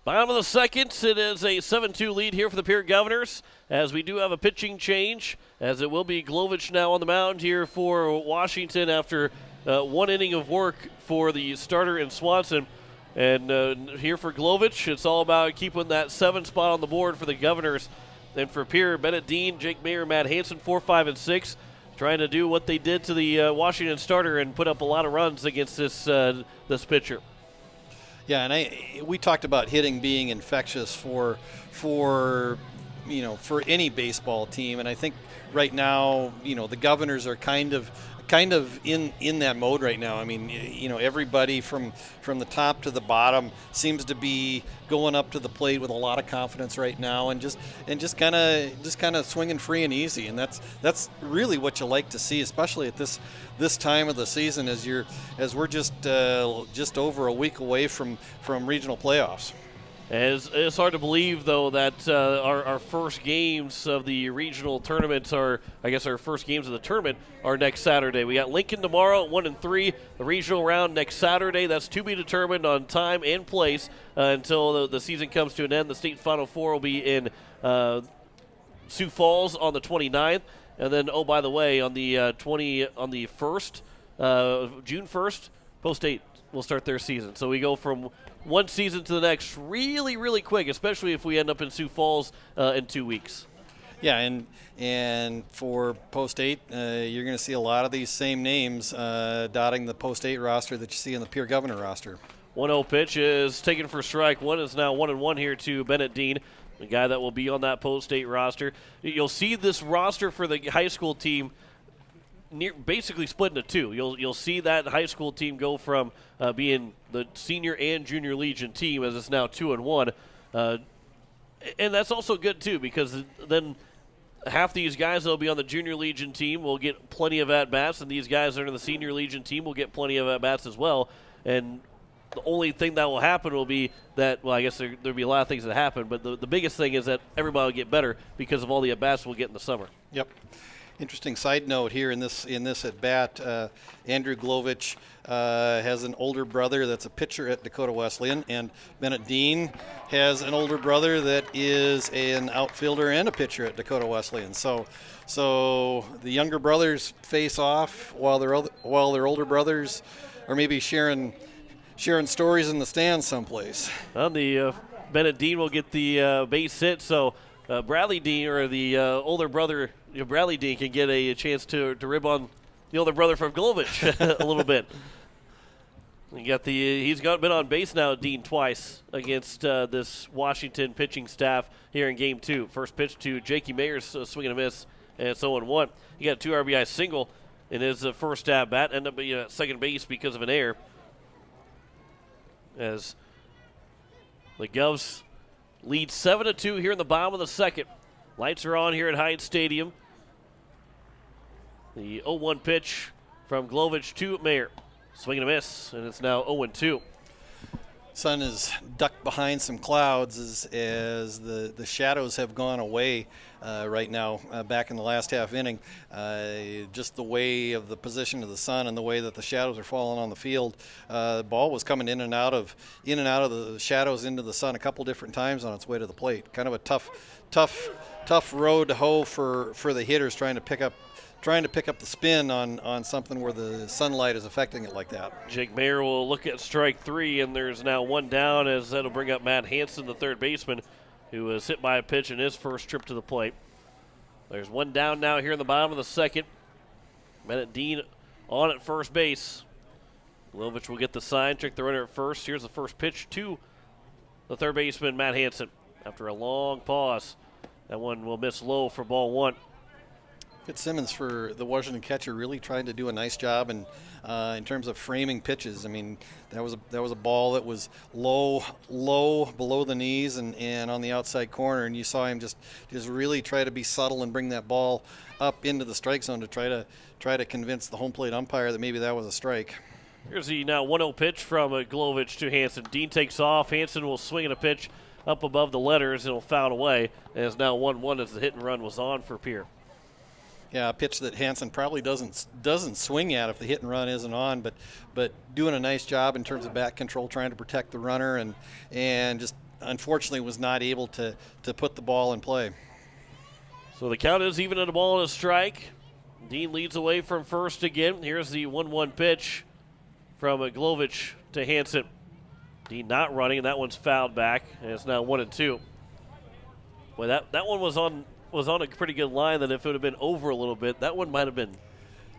Bottom of the second, it is a 7-2 lead here for the Pierre Governors, as we do have a pitching change, as it will be Glovich now on the mound here for Washington after 1 inning of work for the starter in Swanson. And here for Glovich, it's all about keeping that 7 spot on the board for the Governors. And for Pierre, Bennett Dean, Jake Mayer, Matt Hansen, 4, 5, and 6, trying to do what they did to the Washington starter and put up a lot of runs against this pitcher. Yeah, and we talked about hitting being infectious for for any baseball team. And I think right now, the Governors are kind of in that mode right now. I mean, everybody from the top to the bottom seems to be going up to the plate with a lot of confidence right now, and just kind of swinging free and easy. And that's really what you like to see, especially at this time of the season, as we're just over a week away from regional playoffs. It's hard to believe, though, that our first games of the regional tournaments our first games of the tournament are next Saturday. We got Lincoln tomorrow at 1 and 3. The regional round next Saturday. That's to be determined on time and place until the season comes to an end. The state Final Four will be in Sioux Falls on the 29th, and then by the way, on the 1st, June 1st, Post State will start their season. So we go from one season to the next really, really quick, especially if we end up in Sioux Falls in 2 weeks. Yeah, and for Post 8, you're going to see a lot of these same names dotting the Post 8 roster that you see in the Pierre Governor roster. 1-0 pitch is taken for strike one. Is now 1-1 here to Bennett Dean, the guy that will be on that Post 8 roster. You'll see this roster for the high school team basically split into two. You'll see that high school team go from being the senior and junior Legion team, as it's now 2-1, and that's also good too, because then half these guys that will be on the junior Legion team will get plenty of at bats, and these guys that are in the senior Legion team will get plenty of at bats as well. And the only thing that will happen will be that, well, I guess there'll be a lot of things that happen, but the biggest thing is that everybody will get better because of all the at bats we'll get in the summer. Yep. Interesting side note here in this at bat, Andrew Glovich has an older brother that's a pitcher at Dakota Wesleyan, and Bennett Dean has an older brother that is an outfielder and a pitcher at Dakota Wesleyan. So the younger brothers face off while their older brothers are maybe sharing stories in the stands someplace. Well, the Bennett Dean will get the base hit, so Bradley Dean, or the older brother, Bradley Dean, can get a chance to rib on the older brother from Glovich a little bit. He's been on base now, Dean, twice against this Washington pitching staff here in Game 2. First pitch to Jakey Mayers, swing and a miss, and it's 0-1. He got a 2 RBI single in his first at bat, ended up being at second base because of an error. As the Govs lead 7-2 here in the bottom of the second. Lights are on here at Hyatt Stadium. The 0-1 pitch from Glovich to Mayer. Swing and a miss, and it's now 0-2. Sun is ducked behind some clouds as the shadows have gone away right now back in the last half inning. Just the way of the position of the sun and the way that the shadows are falling on the field. The ball was coming in and out of the shadows into the sun a couple different times on its way to the plate. Kind of a tough road to hoe for the hitters trying to pick up the spin on something where the sunlight is affecting it like that. Jake Mayer will look at strike 3, and there's now one down, as that'll bring up Matt Hansen, the third baseman, who was hit by a pitch in his first trip to the plate. There's one down now here in the bottom of the second. Bennett Dean on at first base. Glovich will get the sign, check the runner at first. Here's the first pitch to the third baseman, Matt Hansen. After a long pause, that one will miss low for ball 1. Fitzsimmons, for the Washington catcher, really trying to do a nice job in terms of framing pitches. I mean, that was a ball that was low below the knees and on the outside corner, and you saw him just really try to be subtle and bring that ball up into the strike zone to try to convince the home plate umpire that maybe that was a strike. Here's the now 1-0 pitch from Glovich to Hansen. Dean takes off. Hansen will swing at a pitch up above the letters. It'll foul away, and it's now 1-1 as the hit and run was on for Pierre. Yeah, a pitch that Hansen probably doesn't swing at if the hit and run isn't on, but doing a nice job in terms of bat control, trying to protect the runner, and just unfortunately was not able to put the ball in play. So the count is even at a ball and a strike. Dean leads away from first again. Here's the 1-1 pitch from Glovich to Hansen. Dean not running, and that one's fouled back, and it's now 1-2. Boy, that one was on a pretty good line. That if it would have been over a little bit, that one might have been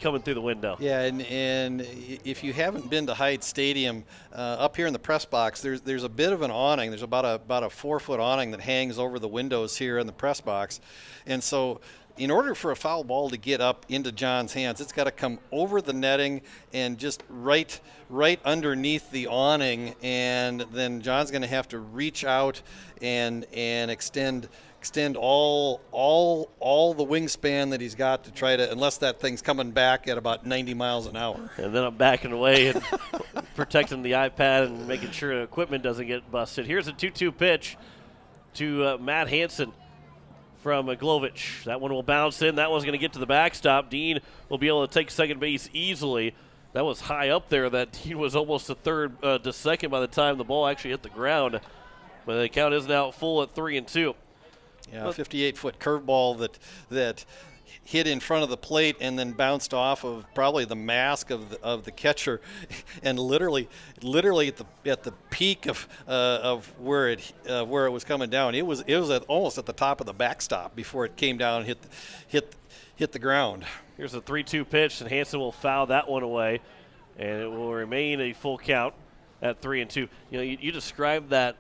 coming through the window. Yeah, and if you haven't been to Hyde Stadium, up here in the press box, there's a bit of an awning. There's about a 4-foot awning that hangs over the windows here in the press box, and so in order for a foul ball to get up into John's hands, it's got to come over the netting and just right underneath the awning, and then John's going to have to reach out and extend all the wingspan that he's got to try to, unless that thing's coming back at about 90 miles an hour. And then I'm backing away and protecting the iPad and making sure the equipment doesn't get busted. Here's a 2-2 pitch to Matt Hansen from Glovich. That one will bounce in. That one's going to get to the backstop. Dean will be able to take second base easily. That was high up there. That Dean was almost to second by the time the ball actually hit the ground. But the count is now full at 3-2. Yeah, a 58-foot curveball that hit in front of the plate and then bounced off of probably the mask of the catcher, and literally at the peak of where it was coming down, it was almost at the top of the backstop before it came down and hit the ground. Here's a 3-2 pitch, and Hansen will foul that one away, and it will remain a full count at 3-2. You described that.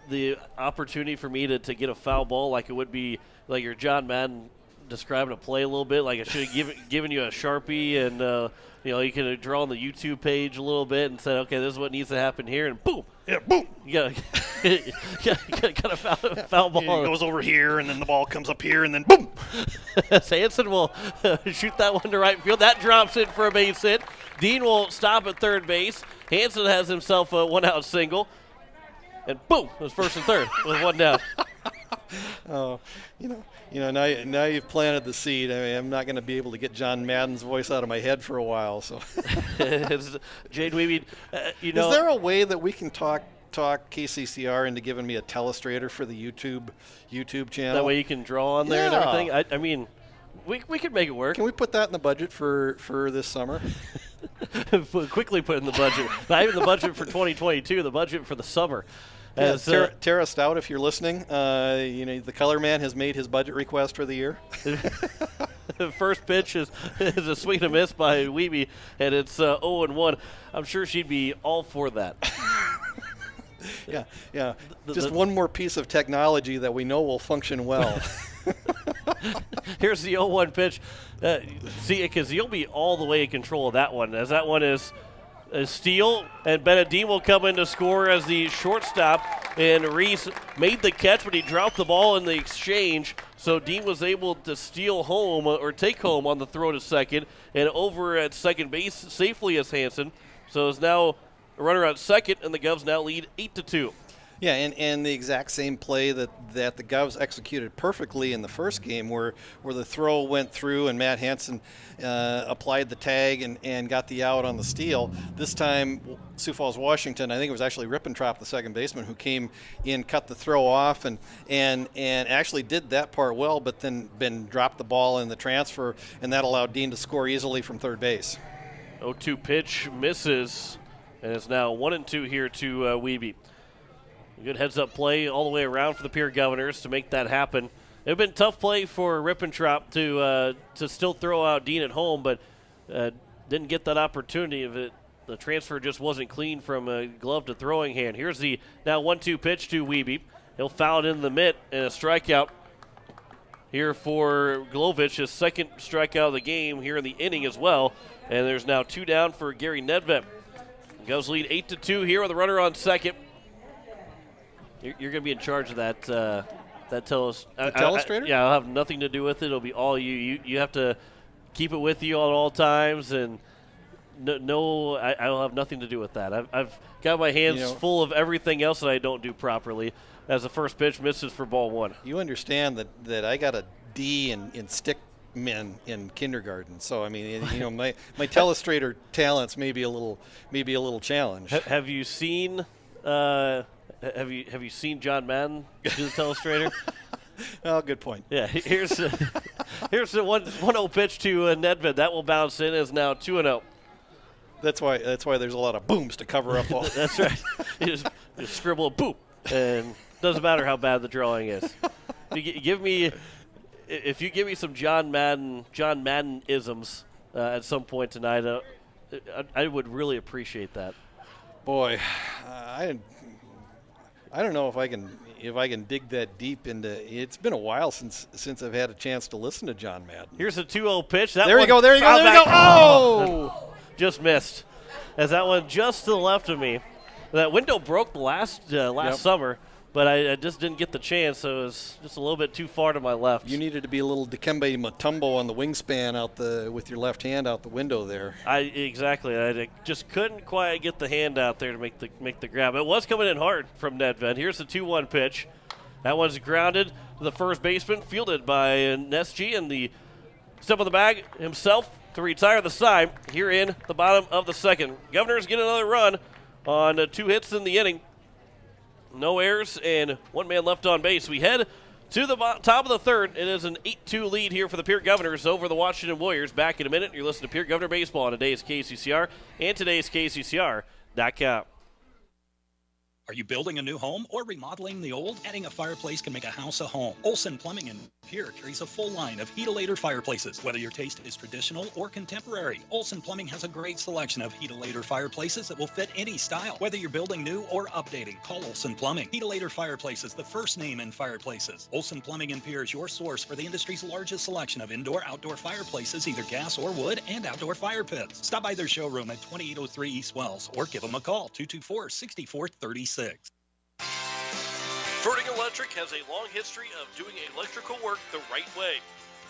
The opportunity for me to get a foul ball like it would be like your John Madden describing a play a little bit, like I should have given you a Sharpie and you can draw on the YouTube page a little bit and say, okay, this is what needs to happen here, and boom, yeah, boom, you got a foul ball. It goes over here, and then the ball comes up here, and then boom. Hansen will shoot that one to right field. That drops in for a base hit. Dean will stop at third base. Hansen has himself a one-out single. And boom, it was first and third with one down. Oh, now you've planted the seed. I mean, I'm not going to be able to get John Madden's voice out of my head for a while. So, Jade Weeby, is there a way that we can talk KCCR into giving me a telestrator for the YouTube channel? That way you can draw on there and everything. I mean, we could make it work. Can we put that in the budget for this summer? Quickly put in the budget. Not even the budget for 2022. The budget for the summer. As, Tara Stout, if you're listening, the color man has made his budget request for the year. The first pitch is a swing and a miss by Weeby, and it's 0-1. I'm sure she'd be all for that. Yeah. Just one more piece of technology that we know will function well. Here's the 0-1 pitch. See, because you'll be all the way in control of that one, as that one is a steal, and Benedine will come in to score as the shortstop, and Reese made the catch, but he dropped the ball in the exchange, so Dean was able to steal home or take home on the throw to second, and over at second base safely as Hansen. So it's now a runner on second, and the Govs now lead 8-2. Yeah, and the exact same play that the Govs executed perfectly in the first game, where the throw went through and Matt Hansen applied the tag and got the out on the steal. This time, Sioux Falls, Washington, I think it was actually Rippentrop, the second baseman, who came in, cut the throw off, and actually did that part well, but then dropped the ball in the transfer, and that allowed Dean to score easily from third base. 0-2 pitch misses, and it's now 1-2 here to Weeby. Good heads-up play all the way around for the Pierre Governors to make that happen. It would have been tough play for Rippentrop to still throw out Dean at home, but didn't get that opportunity. The transfer just wasn't clean from a glove to throwing hand. Here's the now 1-2 pitch to Weeby. He'll foul it in the mitt, and a strikeout here for Glovich, his second strikeout of the game here in the inning as well. And there's now 2 down for Gary Nedved. Govs lead 8-2 here with a runner on second. You're going to be in charge of that telestrator? Yeah, I'll have nothing to do with it. It'll be all you. You have to keep it with you at all times, and I'll have nothing to do with that. I've got my hands full of everything else that I don't do properly. As the first pitch misses for ball one. You understand that I got a D in stick men in kindergarten, so I mean, my telestrator talents may be a little challenged. Have you seen? Have you seen John Madden do the telestrator? Oh, good point. Yeah, here's the 1-0 pitch to Nedved. That will bounce in. Is now 2-0. That's why there's a lot of booms to cover up all. That's right. You just scribble a boom, and doesn't matter how bad the drawing is. You give me if you give me some John Madden isms at some point tonight, I would really appreciate that. Boy, I don't know if I can dig that deep into. It's been a while since I've had a chance to listen to John Madden. Here's a 2-0 pitch. There you go. Oh! Just missed. As that one just to the left of me. That window broke last summer, but I just didn't get the chance, so it was just a little bit too far to my left. You needed to be a little Dikembe Mutombo on the wingspan with your left hand out the window there. Exactly. I just couldn't quite get the hand out there to make the grab. It was coming in hard from Nedved. Here's the 2-1 pitch. That one's grounded to the first baseman, fielded by Nesji, and the step on the bag himself to retire the side here in the bottom of the second. Governors get another run on 2 hits in the inning. No errors and 1 man left on base. We head to the top of the third. It is an 8-2 lead here for the Pierre Governors over the Washington Warriors. Back in a minute. You're listening to Pierre Governor Baseball on today's KCCR and today's KCCR.com. Are you building a new home or remodeling the old? Adding a fireplace can make a house a home. Olson Plumbing in Pierre carries a full line of heat-a-later fireplaces. Whether your taste is traditional or contemporary, Olson Plumbing has a great selection of heat-a-later fireplaces that will fit any style. Whether you're building new or updating, call Olson Plumbing. Heat-a-later Fireplaces, the first name in fireplaces. Olson Plumbing in Pierre is your source for the industry's largest selection of indoor-outdoor fireplaces, either gas or wood, and outdoor fire pits. Stop by their showroom at 2803 East Wells or give them a call, 224-6436. Ferding Electric has a long history of doing electrical work the right way.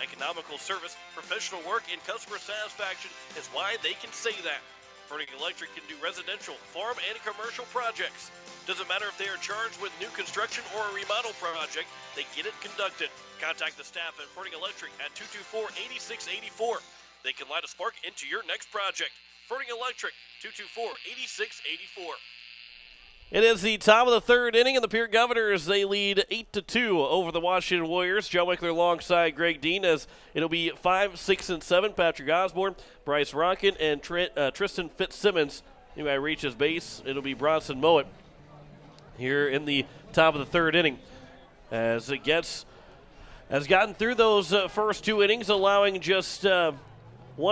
Economical service, professional work, and customer satisfaction is why they can say that. Ferding Electric can do residential, farm, and commercial projects. Doesn't matter if they are charged with new construction or a remodel project, they get it conducted. Contact the staff at Ferding Electric at 224-8684. They can light a spark into your next project. Ferding Electric, 224-8684. It is the top of the third inning, and the Pierre Governors, they lead 8-2 over the Washington Warriors. Joe Wickler alongside Greg Dean, as it'll be 5, 6, and 7. Patrick Osborne, Bryce Ronkin, and Tristan Fitzsimmons. You might reach his base. It'll be Bronson Mowat here in the top of the third inning. As it has gotten through those first 2 innings, allowing just 1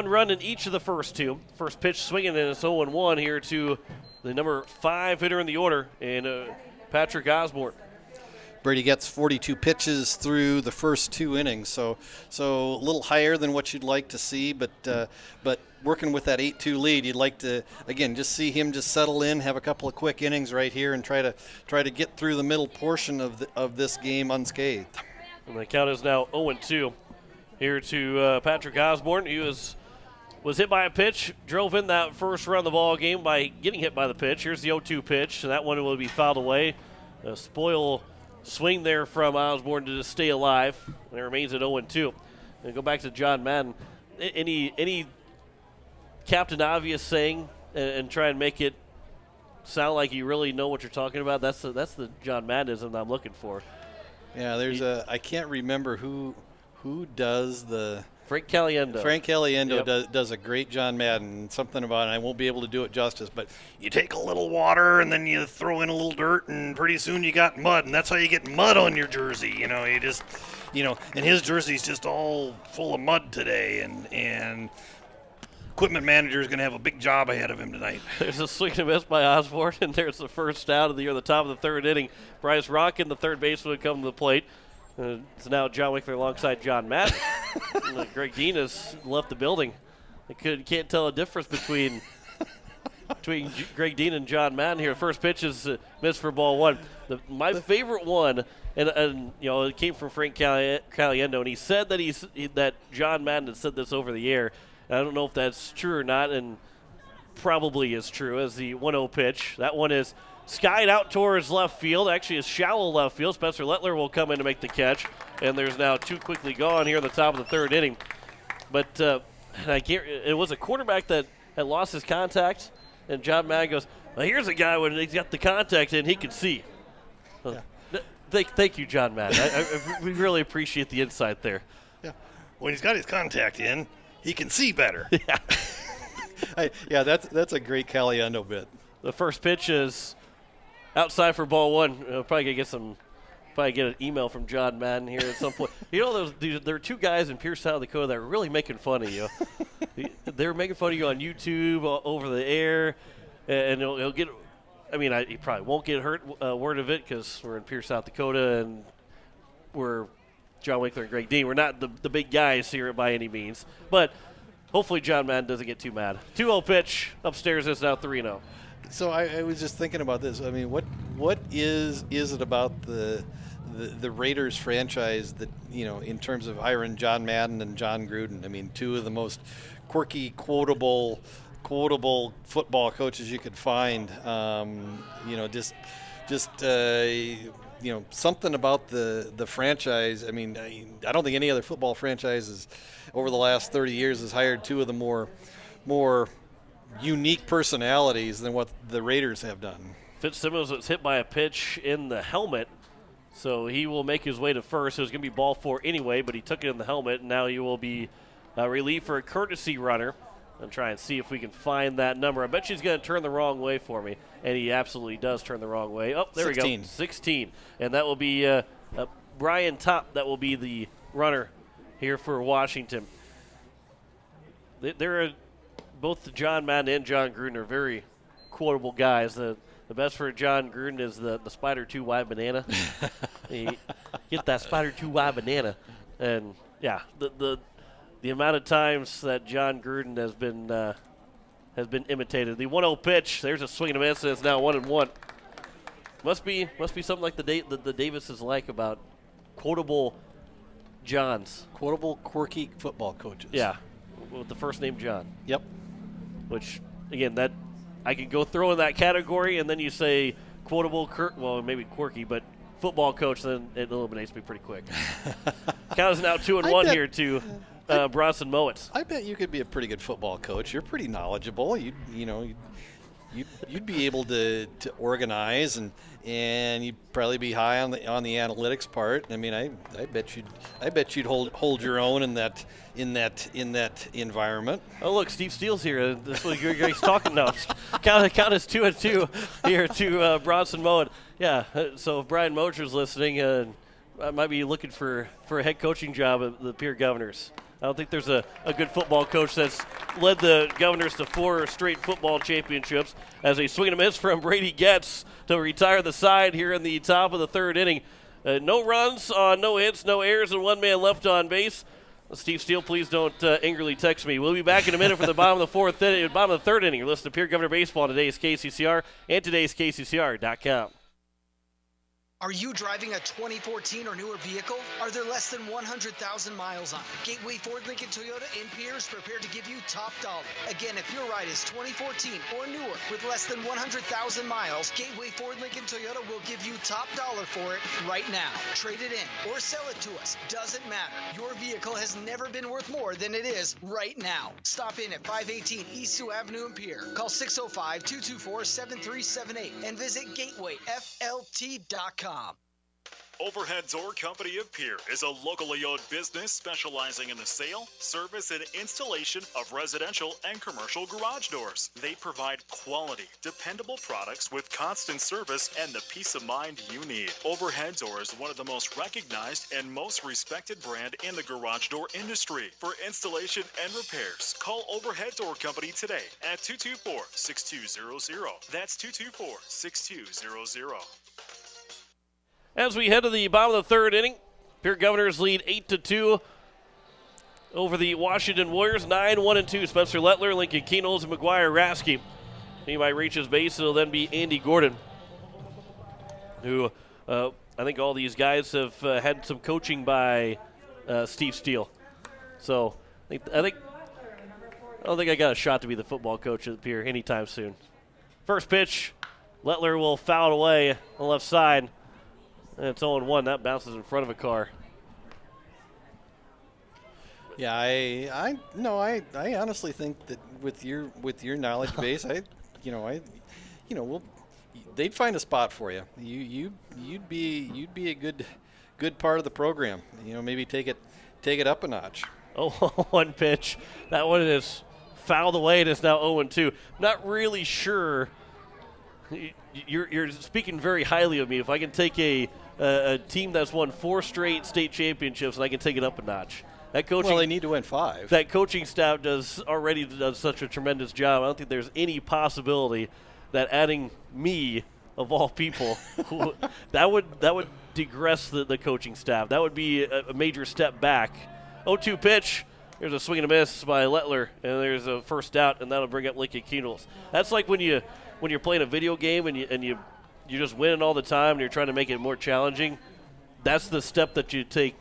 run in each of the first 2. First pitch swinging, and it's 0-1 here to the number 5 hitter in the order, and Patrick Osborne. Brady gets 42 pitches through the first 2 innings, so a little higher than what you'd like to see, but working with that 8-2 lead, you'd like to again just see him just settle in, have a couple of quick innings right here, and try to get through the middle portion of this game unscathed. And the count is now 0-2 here to Patrick Osborne. He was hit by a pitch, drove in that first run of the ball game by getting hit by the pitch. Here's the 0-2 pitch, and that one will be fouled away. A spoil swing there from Osborne to just stay alive, and it remains at 0-2. And go back to John Madden. Any Captain Obvious saying and try and make it sound like you really know what you're talking about? That's the John Maddenism I'm looking for. Yeah, I can't remember who does the. Frank Caliendo. Yep. does a great John Madden. Something about it. I won't be able to do it justice, but you take a little water and then you throw in a little dirt, and pretty soon you got mud, and that's how you get mud on your jersey. You just, and his jersey's just all full of mud today, and equipment manager is going to have a big job ahead of him tonight. There's a swing and a miss by Osborne, and there's the first out of the top of the third inning. Bryce Ronkin, the third baseman, would come to the plate. It's now John Wickler alongside John Madden. Greg Dean has left the building. Can't tell a difference between Greg Dean and John Madden here. First pitch is missed for ball 1. My favorite one, and it came from Frank Caliendo, and he said that John Madden had said this over the air. And I don't know if that's true or not, and probably is true, as the 1-0 pitch. That one is skied out towards left field. Actually, it's shallow left field. Spencer Lettler will come in to make the catch. And there's now 2 quickly gone here in the top of the third inning. But it was a quarterback that had lost his contact. And John Madden goes, well, here's a guy when he's got the contact in, he can see. Yeah. Thank you, John Madden. We really appreciate the insight there. Yeah. When he's got his contact in, he can see better. Yeah. That's a great Caliendo bit. The first pitch is outside for ball 1. Probably probably get an email from John Madden here at some point. You know, there are two guys in Pierre, South Dakota that are really making fun of you. They're making fun of you on YouTube, over the air, and he'll get. I mean, he probably won't get hurt word of it because we're in Pierre, South Dakota, and we're John Winkler and Greg Dean. We're not the big guys here by any means, but hopefully John Madden doesn't get too mad. 2-0 pitch upstairs. It's now 3-0. So I was just thinking about this. I mean, what is it about the Raiders franchise that, you know, in terms of hiring John Madden and John Gruden? I mean, two of the most quirky, quotable football coaches you could find. You know, just you know, something about the franchise. I mean, I don't think any other football franchises over the last 30 years has hired two of the more unique personalities than what the Raiders have done. Fitzsimmons was hit by a pitch in the helmet, so he will make his way to first. It was going to be ball 4 anyway, but he took it in the helmet, and now he will be relieved for a courtesy runner. And try and see if we can find that number. I bet she's going to turn the wrong way for me, and he absolutely does turn the wrong way. Oh, there 16. we go, 16. And that will be Brian Topp. That will be the runner here for Washington. They're both John Madden and John Gruden are very quotable guys. The best for John Gruden is the Spider 2 wide banana. Get that Spider 2 wide banana. And, yeah, the amount of times that John Gruden has been imitated. The 1-0 pitch. There's a swing and a miss, and it's now 1-1. Must be something like the Davises like about quotable Johns. Quotable, quirky football coaches. Yeah, with the first name John. Yep. Which, again, that I could go throw in that category, and then you say quotable, well, maybe quirky, but football coach, then it eliminates me pretty quick. Count is now 2-1 here to Bronson Mowat. I bet you could be a pretty good football coach. You're pretty knowledgeable. You'd be able to organize and you'd probably be high on the analytics part. I mean, I bet you'd hold your own in that environment. Oh, look, Steve Steele's here. This is what he's talking now. Count is 2-2 here to Bronson Mowat. Yeah. So if Brian Mocher's listening, I might be looking for a head coaching job at the Pierre Governors. I don't think there's a good football coach that's led the Governors to 4 straight football championships. As a swing and a miss from Brady Getz to retire the side here in the top of the 3rd inning. No runs on no hits, no errors, and 1 man left on base. Steve Steele, please don't angrily text me. We'll be back in a minute for the bottom of the 3rd inning. You're listening to Pierre Governor Baseball on today's KCCR and today's KCCR.com. Are you driving a 2014 or newer vehicle? Are there less than 100,000 miles on it? Gateway Ford Lincoln Toyota in Pierre is prepared to give you top dollar. Again, if your ride is 2014 or newer with less than 100,000 miles, Gateway Ford Lincoln Toyota will give you top dollar for it right now. Trade it in or sell it to us. Doesn't matter. Your vehicle has never been worth more than it is right now. Stop in at 518 East Sioux Avenue in Pierre. Call 605-224-7378 and visit gatewayflt.com. Overhead Door Company of Pierre is a locally owned business specializing in the sale, service, and installation of residential and commercial garage doors. They provide quality, dependable products with constant service and the peace of mind you need. Overhead Door is one of the most recognized and most respected brand in the garage door industry. For installation and repairs, call Overhead Door Company today at 224-6200. That's 224-6200. As we head to the bottom of the 3rd inning, Pierre Governors lead 8-2 over the Washington Warriors. 9-1-2. Spencer Lettler, Lincoln Keenholz, and McGuire Rasky. He might reach his base. It'll then be Andy Gordon, who I think all these guys have had some coaching by Steve Steele. So I don't think I got a shot to be the football coach at Pierre anytime soon. First pitch, Lettler will foul it away on the left side. And it's 0-1. That bounces in front of a car. Yeah, I honestly think that with your knowledge base, they'd find a spot for you. You'd be a good part of the program. You know, maybe take it up a notch. Oh, 1 pitch. That one is fouled away, and it's now 0-2. Not really sure You're speaking very highly of me. If I can take a team that's won 4 straight state championships and I can take it up a notch. That coaching, well, they need to win 5. That coaching staff already does such a tremendous job. I don't think there's any possibility that adding me, of all people, that would digress the coaching staff. That would be a major step back. 0-2 pitch. There's a swing and a miss by Lettler, and there's a first out, and that'll bring up Lincoln Keenels. That's like when you're playing a video game and you're just winning all the time and you're trying to make it more challenging. That's the step that you take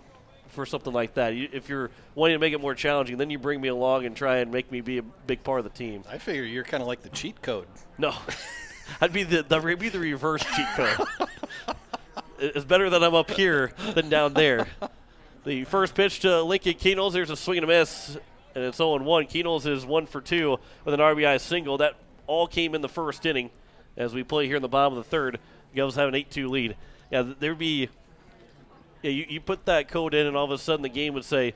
for something like that. If you're wanting to make it more challenging, then you bring me along and try and make me be a big part of the team. I figure you're kind of like the cheat code. No, I'd be the reverse cheat code. It's better that I'm up here than down there. The first pitch to Lincoln Keenels. There's a swing and a miss, and it's 0-1. Keenels is 1 for 2 with an RBI single. That all came in the first inning as we play here in the bottom of the third. The Govs have an 8-2 lead. Yeah, there'd be you put that code in, and all of a sudden the game would say,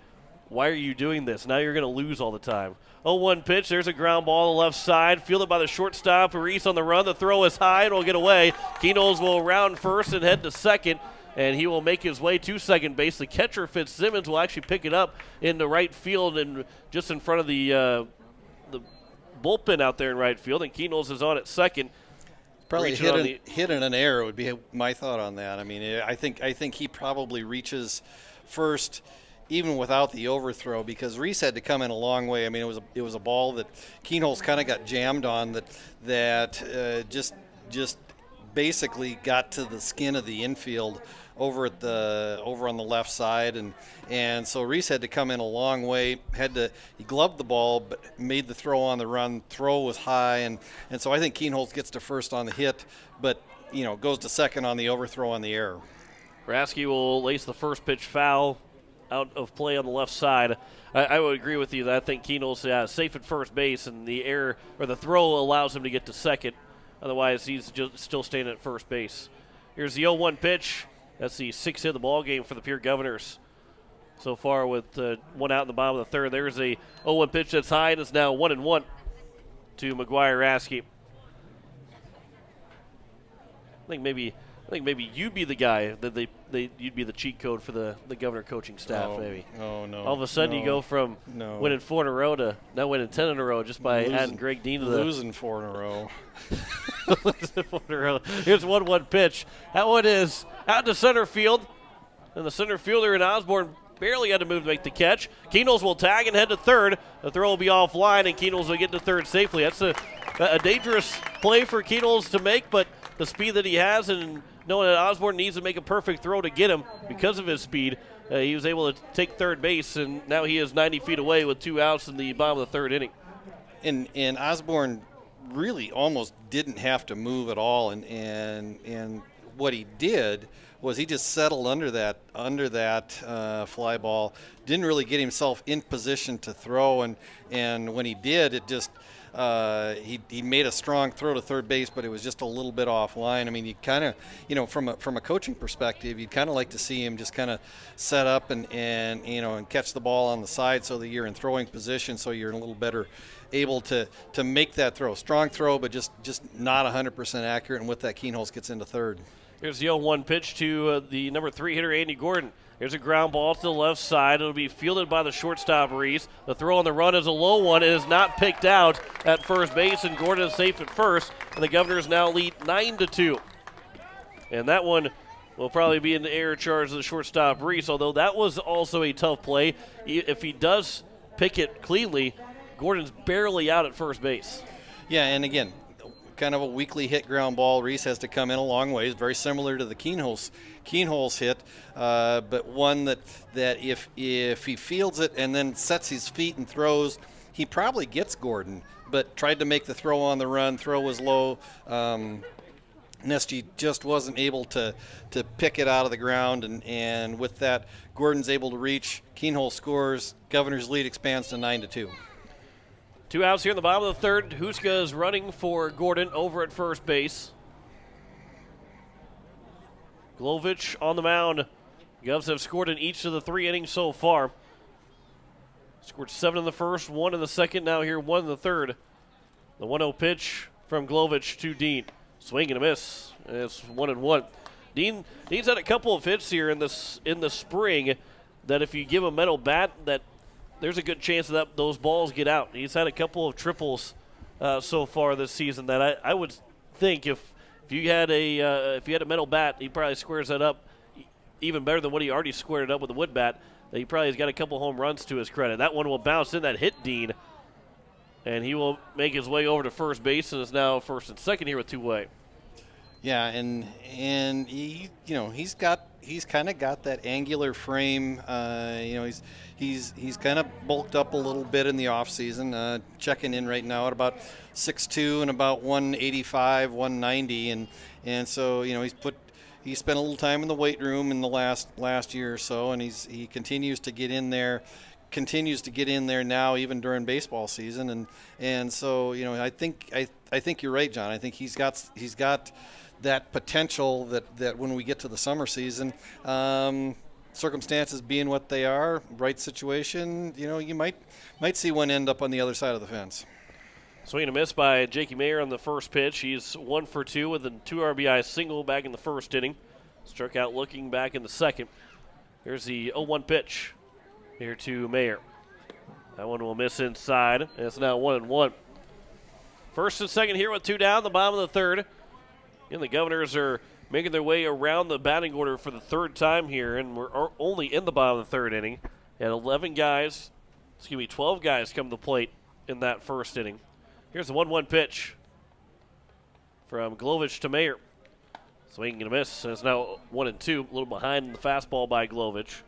why are you doing this? Now you're going to lose all the time. 0-1 pitch. There's a ground ball on the left side. Fielded by the shortstop. Reese on the run. The throw is high. It'll get away. Keenels will round first and head to second, and he will make his way to second base. The catcher, Fitzsimmons, will actually pick it up into right field and just in front of the bullpen out there in right field, and Keenels is on at second. Probably hit in an error would be my thought on that. I mean, I think he probably reaches first even without the overthrow, because Reese had to come in a long way. I mean, it was a ball that Keenholz kind of got jammed on that just basically got to the skin of the infield over on the left side, and so Reese had to come in a long way. He gloved the ball, but made the throw on the run. Throw was high, and so I think Keenholz gets to first on the hit, but goes to second on the overthrow on the error. Rasky will lace the first pitch foul out of play on the left side. I would agree with you that I think Keenholz safe at first base, and the error or the throw allows him to get to second. Otherwise, he's just still staying at first base. Here's the 0-1 pitch. That's the 6th hit of the ball game for the Pierre Governors so far, with one out in the bottom of the third. There's a 0-1 pitch that's high, and it's now 1-1 to McGuire Rasky. I think maybe you'd be the guy that you'd be the cheat code for the Governor coaching staff. Maybe. Oh no! All of a sudden you go from winning 4 in a row to now winning 10 in a row just by adding Greg Dean to the losing 4 in a row. Losing 4 in a row. Here's 1-1 pitch. That one is out to center field, and the center fielder in Osborne barely had to move to make the catch. Keenholz will tag and head to third. The throw will be offline, and Keenholz will get to third safely. That's a dangerous play for Keenholz to make, but the speed that he has, and knowing that Osborne needs to make a perfect throw to get him because of his speed, he was able to take third base, and now he is 90 feet away with 2 outs in the bottom of the third inning. And Osborne really almost didn't have to move at all, and what he did was he just settled under that fly ball, didn't really get himself in position to throw, and when he did, it just he made a strong throw to third base, but it was just a little bit offline. I mean, you kind of, from a coaching perspective, you'd kind of like to see him just kind of set up and catch the ball on the side so that you're in throwing position, so you're a little better able to make that throw. Strong throw, but just not 100% accurate, and with that, Keenholz gets into third. Here's the 0-1 pitch to the number 3 hitter, Andy Gordon. Here's a ground ball to the left side. It'll be fielded by the shortstop, Reese. The throw on the run is a low one. It is not picked out at first base, and Gordon is safe at first. And the Governors now lead 9-2. And that one will probably be in the error charge of the shortstop, Reese, although that was also a tough play. If he does pick it cleanly, Gordon's barely out at first base. Yeah, and again, kind of a weakly hit ground ball. Reese has to come in a long ways, very similar to the Keenholz hit, but one that if he fields it and then sets his feet and throws, he probably gets Gordon, but tried to make the throw on the run. Throw was low. Nesty just wasn't able to pick it out of the ground, and with that, Gordon's able to reach. Keenholz scores. Governor's lead expands to 9-2. 2 outs here in the bottom of the third. Huska is running for Gordon over at first base. Glovich on the mound. Govs have scored in each of the 3 innings so far. Scored 7 in the first, 1 in the second, now here 1 in the third. The 1-0 pitch from Glovich to Dean. Swing and a miss. It's 1-1. Dean's had a couple of hits here in the spring that if you give him a metal bat, that there's a good chance that those balls get out. He's had a couple of triples so far this season that I would think if you had a metal bat, he probably squares that up even better than what he already squared it up with a wood bat. He probably has got a couple home runs to his credit. That one will bounce in, that hit Dean, and he will make his way over to first base and is now first and second here with two-way. Yeah, and he, he's kind of got that angular frame. He's kind of bulked up a little bit in the off season, checking in right now at about 6'2" and about 185, 190, and so he spent a little time in the weight room in the last year or so, and he continues to get in there. Continues to get in there now, even during baseball season, and so I think you're right, John. I think he's got that potential that when we get to the summer season, circumstances being what they are, right situation, you might see one end up on the other side of the fence. Swing and a miss by Jakey Mayer on the first pitch. He's 1 for 2 with a 2 RBI single back in the first inning. Struck out looking back in the second. Here's the 0-1 pitch here to Mayer. That one will miss inside, and it's now 1-1. First and second here with 2 down, the bottom of the third. And the Governors are making their way around the batting order for the third time here, and we're only in the bottom of the third inning. And 12 guys come to the plate in that first inning. Here's the 1-1 pitch from Glovich to Mayer. Swing and a miss, and it's now 1-2, a little behind in the fastball by Glovich.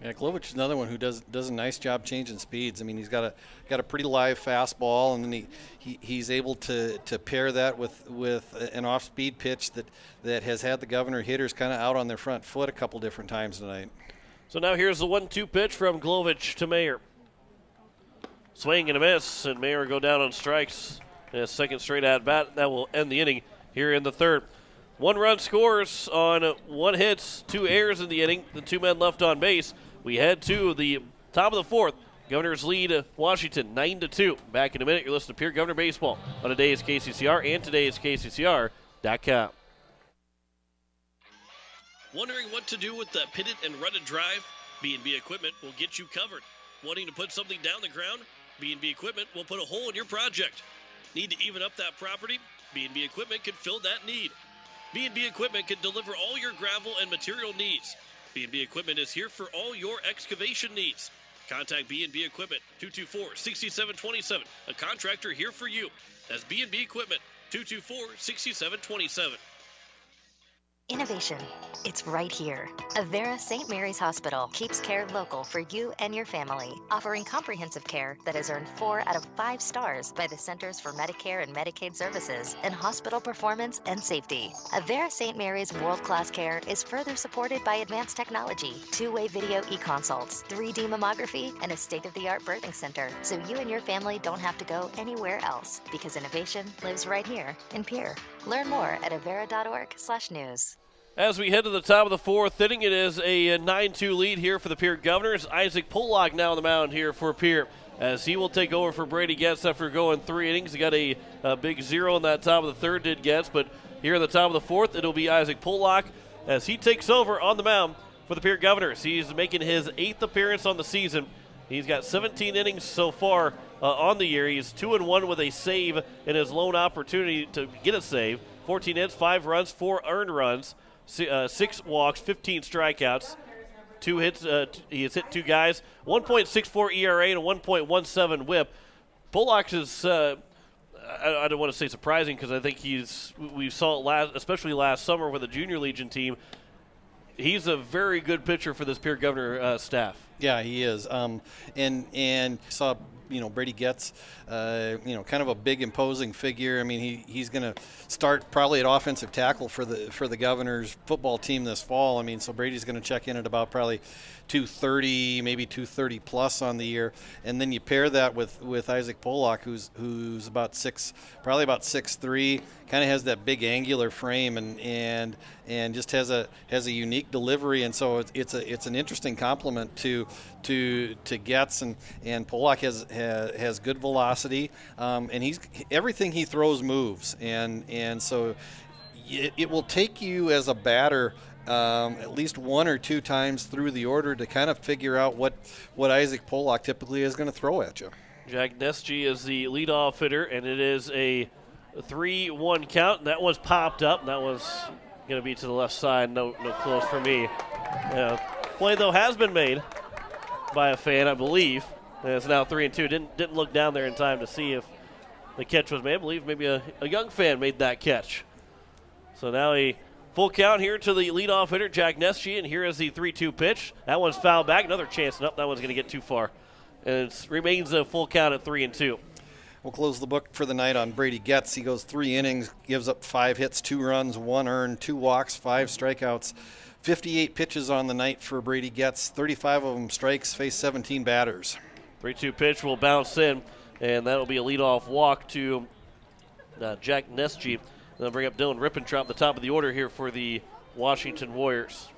Yeah, Glovich is another one who does a nice job changing speeds. I mean, he's got a pretty live fastball, and then he's able to pair that with an off-speed pitch that has had the Governor hitters kind of out on their front foot a couple different times tonight. So now here's the 1-2 pitch from Glovich to Mayer. Swing and a miss, and Mayer go down on strikes. And a second straight at bat. That will end the inning here in the third. 1 run scores on 1 hit, 2 errors in the inning. The 2 men left on base. We head to the top of the fourth. Governors lead Washington 9-2. Back in a minute. You're listening to Pierre Governor Baseball on today's KCCR and today's KCCR.com. Wondering what to do with the pitted and rutted drive? B&B Equipment will get you covered. Wanting to put something down the ground? B&B Equipment will put a hole in your project. Need to even up that property? B&B Equipment can fill that need. B&B Equipment can deliver all your gravel and material needs. B&B Equipment is here for all your excavation needs. Contact B&B Equipment, 224-6727. A contractor here for you. That's B&B Equipment, 224-6727. Innovation. It's right here. Avera St. Mary's Hospital keeps care local for you and your family, offering comprehensive care that has earned 4 out of 5 stars by the Centers for Medicare and Medicaid Services in hospital performance and safety. Avera St. Mary's world-class care is further supported by advanced technology, 2-way video e-consults, 3D mammography, and a state-of-the-art birthing center, so you and your family don't have to go anywhere else, because innovation lives right here in Pierre. Learn more at avera.org/news. As we head to the top of the fourth inning, it is a 9-2 lead here for the Pierre Governors. Isaac Pollock now on the mound here for Pierre, as he will take over for Brady Getz after going 3 innings. He got a big 0 in that top of the third, did Getz, but here in the top of the fourth, it'll be Isaac Pollock as he takes over on the mound for the Pierre Governors. He's making his 8th appearance on the season. He's got 17 innings so far on the year. He's 2-1 with a save in his lone opportunity to get a save. 14 hits, 5 runs, 4 earned runs. 6 walks, 15 strikeouts, 2 hits. He has hit 2 guys, 1.64 ERA and a 1.17 WHIP. Pollock is, I don't want to say surprising because I think we saw it especially last summer with the Junior Legion team. He's a very good pitcher for this Pierre Governor staff. Yeah, he is. And saw Brady Getz, kind of a big imposing figure. I mean, he's going to start probably at offensive tackle for the Governors football team this fall. I mean, so Brady's going to check in at about probably 230, maybe 230 plus on the year, and then you pair that with Isaac Pollock, who's probably about 6'3", kind of has that big angular frame and just has a unique delivery, and so it's an interesting complement to Getz, and Pollock has good velocity, and everything he throws moves, and so it will take you as a batter at least one or two times through the order to kind of figure out what Isaac Pollock typically is going to throw at you. Jack Nesty is the leadoff hitter, and it is a 3-1 count. And that one's popped up. That was going to be to the left side. No close for me. Play, though, has been made by a fan, I believe. And it's now 3-2. Didn't look down there in time to see if the catch was made. I believe maybe a young fan made that catch. So now a full count here to the leadoff hitter, Jack Nesty, and here is the 3-2 pitch. That one's fouled back. Another chance. Nope, that one's going to get too far. And it remains a full count at 3-2. We'll close the book for the night on Brady Getz. He goes 3 innings, gives up 5 hits, 2 runs, 1 earned, 2 walks, 5 strikeouts. 58 pitches on the night for Brady Getz. 35 of them strikes, faced 17 batters. 3-2 pitch will bounce in, and that'll be a leadoff walk to Jack Nesty. They'll bring up Dylan Rippentrop, the top of the order here for the Washington Warriors.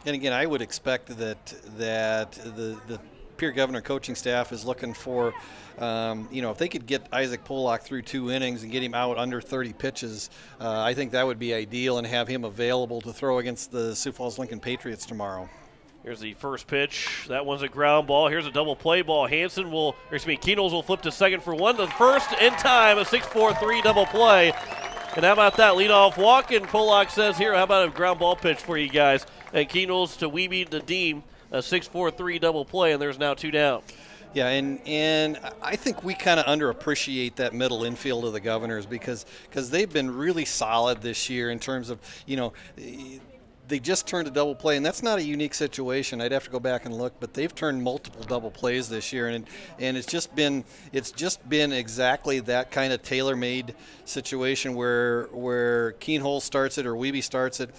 And again, I would expect that the Pierre Governor coaching staff is looking for, if they could get Isaac Pollock through 2 innings and get him out under 30 pitches, I think that would be ideal, and have him available to throw against the Sioux Falls Lincoln Patriots tomorrow. Here's the first pitch. That one's a ground ball. Here's a double play ball. Keenels will flip to second for 1. The first in time, a 6-4-3 double play. And how about that leadoff walk? And Pollock says here, how about a ground ball pitch for you guys? And Keenels to Wiebe to Deem, a 6-4-3 double play, and there's now 2 down. Yeah, and I think we kind of underappreciate that middle infield of the Governors because they've been really solid this year in terms of, they just turned a double play, and that's not a unique situation. I'd have to go back and look, but they've turned multiple double plays this year, and it's just been exactly that kind of tailor-made situation where Keenhole starts it or Wiebe starts it.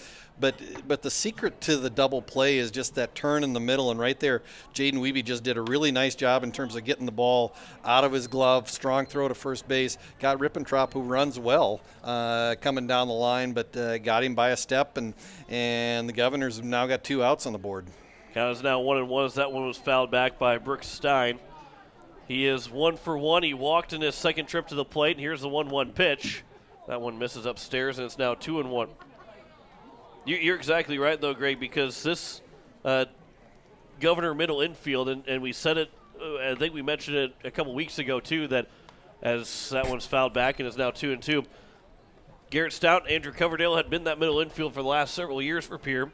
But the secret to the double play is just that turn in the middle, and right there, Jaden Wiebe just did a really nice job in terms of getting the ball out of his glove, strong throw to first base, got Rippentrop, who runs well, coming down the line, but got him by a step, and the Governors have now got 2 outs on the board. Count is now 1-1 as that one was fouled back by Brooks Stein. He is 1 for 1. He walked in his second trip to the plate, and here's the 1-1 pitch. That one misses upstairs, and it's now 2-1. You're exactly right, though, Greg, because this Governor middle infield, and we said it, I think we mentioned it a couple weeks ago, too, that as that one's fouled back and is now 2-2. Garrett Stout and Andrew Coverdale had been that middle infield for the last several years for Pierre.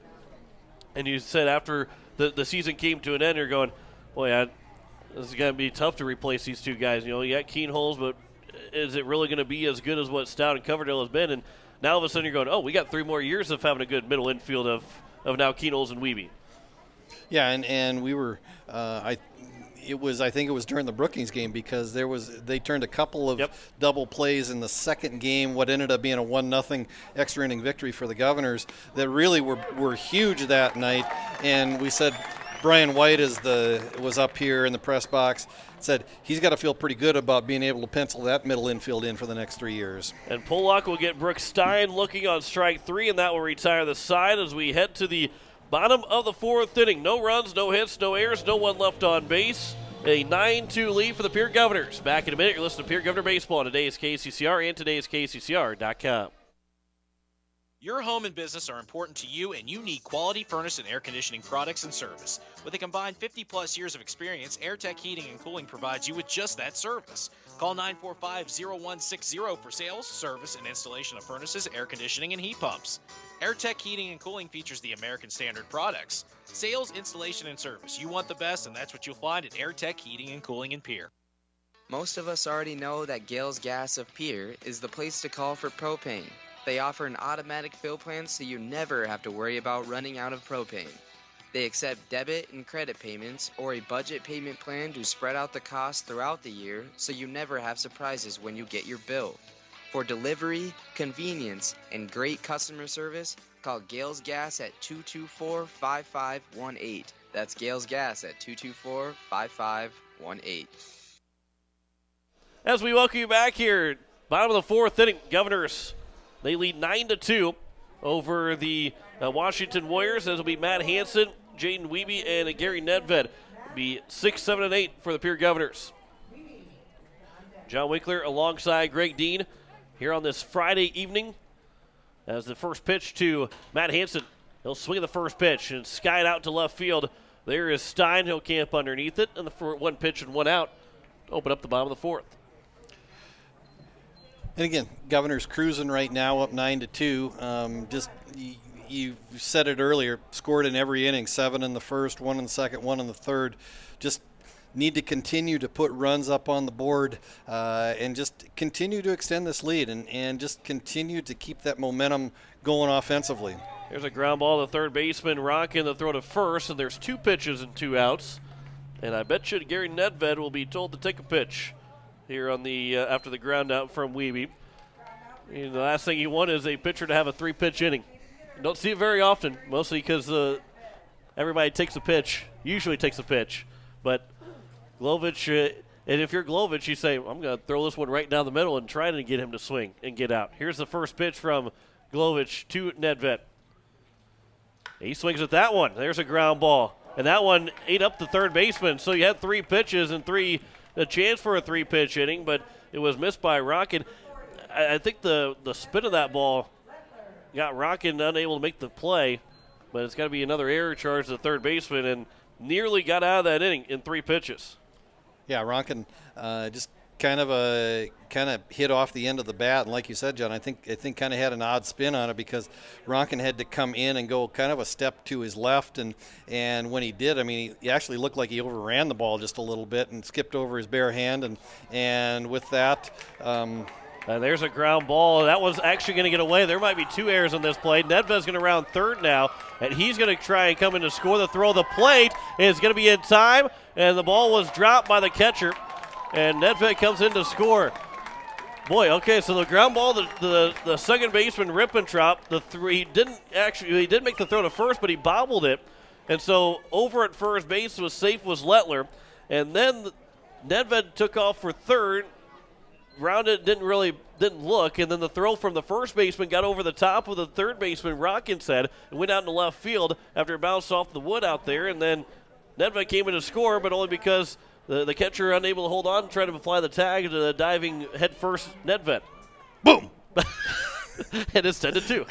And you said after the season came to an end, you're going, boy, this is going to be tough to replace these 2 guys. You got Keenholes, but is it really going to be as good as what Stout and Coverdale has been? And now all of a sudden you're going, we got 3 more years of having a good middle infield of now Keenholes and Wiebe. Yeah, and we were, I think it was during the Brookings game because they turned a couple of double plays in the second game, what ended up being a 1-0 extra inning victory for the Governors that really were huge that night. And we said Brian White was up here in the press box, said he's got to feel pretty good about being able to pencil that middle infield in for the next 3 years. And Pollock will get Brooks Stein looking on strike 3, and that will retire the side as we head to the bottom of the 4th inning. No runs, no hits, no errors, no one left on base. A 9-2 lead for the Pierre Governors. Back in a minute, you're listening to Pierre Governor Baseball on today's KCCR and today's KCCR.com. Your home and business are important to you, and you need quality furnace and air conditioning products and service. With a combined 50-plus years of experience, AirTech Heating and Cooling provides you with just that service. Call 945-0160 for sales, service, and installation of furnaces, air conditioning, and heat pumps. AirTech Heating and Cooling features the American Standard products. Sales, installation, and service. You want the best, and that's what you'll find at AirTech Heating and Cooling in Pierre. Most of us already know that Gales Gas of Pierre is the place to call for propane. They offer an automatic fill plan so you never have to worry about running out of propane. They accept debit and credit payments or a budget payment plan to spread out the cost throughout the year so you never have surprises when you get your bill. For delivery, convenience, and great customer service, call Gales Gas at 224-5518 That's Gales Gas at 224-5518. As we welcome you back here, bottom of the fourth inning, Governors, they lead 9-2 over the Washington Warriors. This will be Matt Hansen, Jaden Wiebe, and Gary Nedved. It'll be 6, 7, and 8 for the Pierre Governors. John Winkler alongside Greg Dean here on this Friday evening as the first pitch to Matt Hansen. He'll swing the first pitch and sky it out to left field. There is Stein. He'll camp underneath it, and the one pitch and one out. Open up the bottom of the fourth. And again, Governors cruising right now, up 9-2. You said it earlier, scored in every inning, 7 in the first, 1 in the second, 1 in the third. Just need to continue to put runs up on the board and just continue to extend this lead and just continue to keep that momentum going offensively. There's a ground ball to third baseman, rocking the throw to first, and there's 2 pitches and 2 outs. And I bet you Gary Nedved will be told to take a pitch here on the after the ground out from Wiebe. And the last thing you want is a pitcher to have a 3-pitch inning. Don't see it very often, mostly because everybody takes a pitch, usually takes a pitch. But Glovich, and if you're Glovich, you say, I'm going to throw this one right down the middle and try to get him to swing and get out. Here's the first pitch from Glovich to Nedved. He swings at that one. There's a ground ball. And that one ate up the third baseman. So you had 3 pitches and a chance for a 3-pitch inning, but it was missed by Rockin. I think the spin of that ball got Rockin unable to make the play, but it's got to be another error charge to the third baseman, and nearly got out of that inning in 3 pitches. Yeah, Rockin just kind of hit off the end of the bat, and like you said, John, I think kind of had an odd spin on it because Ronkin had to come in and go kind of a step to his left, and when he did, I mean, he actually looked like he overran the ball just a little bit and skipped over his bare hand, and with that. There's a ground ball. That was actually going to get away. There might be 2 errors on this play. Nedved's going to round third now, and he's going to try and come in to score. The throw, the plate is going to be in time, and the ball was dropped by the catcher. And Nedved comes in to score. Boy, okay, so the ground ball, the second baseman Rippentrop, he did make the throw to first, but he bobbled it. And so over at first base was Lettler. And then Nedved took off for third, rounded, didn't look, and then the throw from the first baseman got over the top of the third baseman, Rockins said, and went out into left field after it bounced off the wood out there. And then Nedved came in to score, but only because the catcher unable to hold on, tried to apply the tag to the diving headfirst Nedved. Boom! And it's 10-2.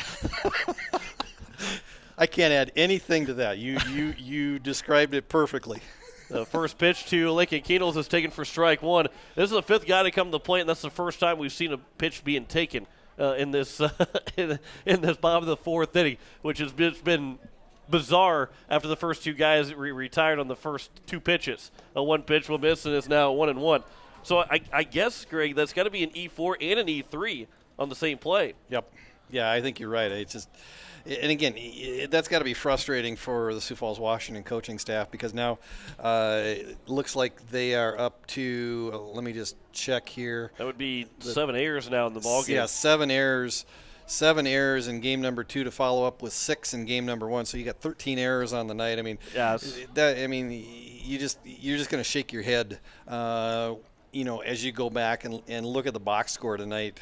I can't add anything to that. You described it perfectly. The first pitch to Lincoln Keenels is taken for strike 1. This is the 5th guy to come to the plate, and that's the first time we've seen a pitch being taken in this in this bottom of the 4th inning, which has been bizarre after the first 2 guys retired on the first 2 pitches. A 1 pitch will miss, and it's now 1-1. So I guess, Greg, that's got to be an E4 and an E3 on the same play. Yep. Yeah, I think you're right. It's just, and again, that's got to be frustrating for the Sioux Falls, Washington coaching staff because now it looks like they are up to, let me just check here. That would be 7 errors now in the ballgame. Yeah, 7 errors. 7 errors in game number 2 to follow up with 6 in game number 1. So you got 13 errors on the night. I mean, yes. You're just going to shake your head, as you go back and look at the box score tonight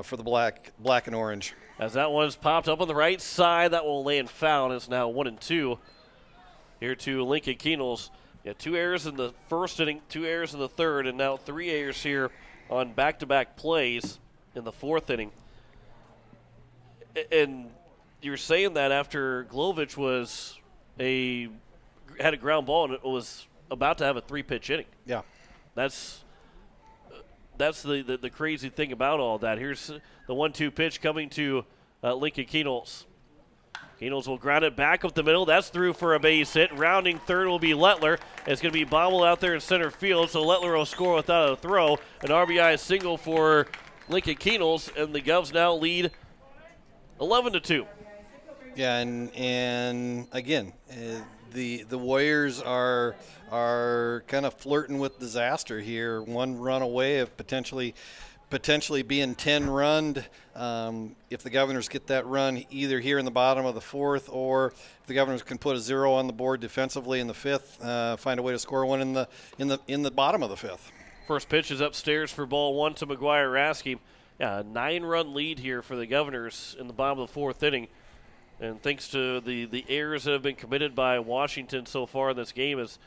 for the black and orange. As that one's popped up on the right side, that will land foul. It's now 1-2 here to Lincoln Keenels. Yeah, 2 errors in the first inning, 2 errors in the third, and now 3 errors here on back-to-back plays in the 4th inning. And you're saying that after Glovich had a ground ball and it was about to have a 3-pitch inning. Yeah, that's the crazy thing about all that. Here's the 1-2 pitch coming to Lincoln Keenels. Keenels will ground it back up the middle. That's through for a base hit. Rounding third will be Lettler. It's going to be bobbled out there in center field, so Lettler will score without a throw. An RBI single for Lincoln Keenels, and the Govs now lead 11-2. Yeah, and again, the Warriors are kind of flirting with disaster here. 1 run away of potentially potentially being 10-runned. If the Governors get that run either here in the bottom of the fourth, or if the Governors can put a 0 on the board defensively in the fifth, find a way to score one in the bottom of the fifth. First pitch is upstairs for ball one to McGuire Rasky. Yeah, a 9-run lead here for the Governors in the bottom of the fourth inning. And thanks to the errors that have been committed by Washington so far in this game, has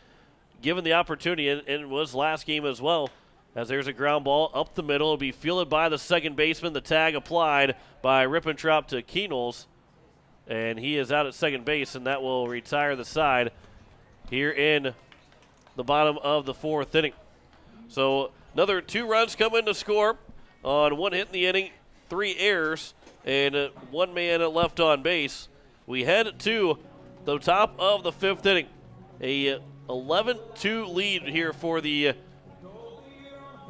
given the opportunity, and it was last game as well, as there's a ground ball up the middle. It'll be fielded by the second baseman. The tag applied by Rippentrop to Keenels, and he is out at second base, and that will retire the side here in the bottom of the fourth inning. So another 2 runs come in to score on 1 hit in the inning, 3 errors, and 1 man left on base. We head to the top of the 5th inning. A 11-2 lead here for the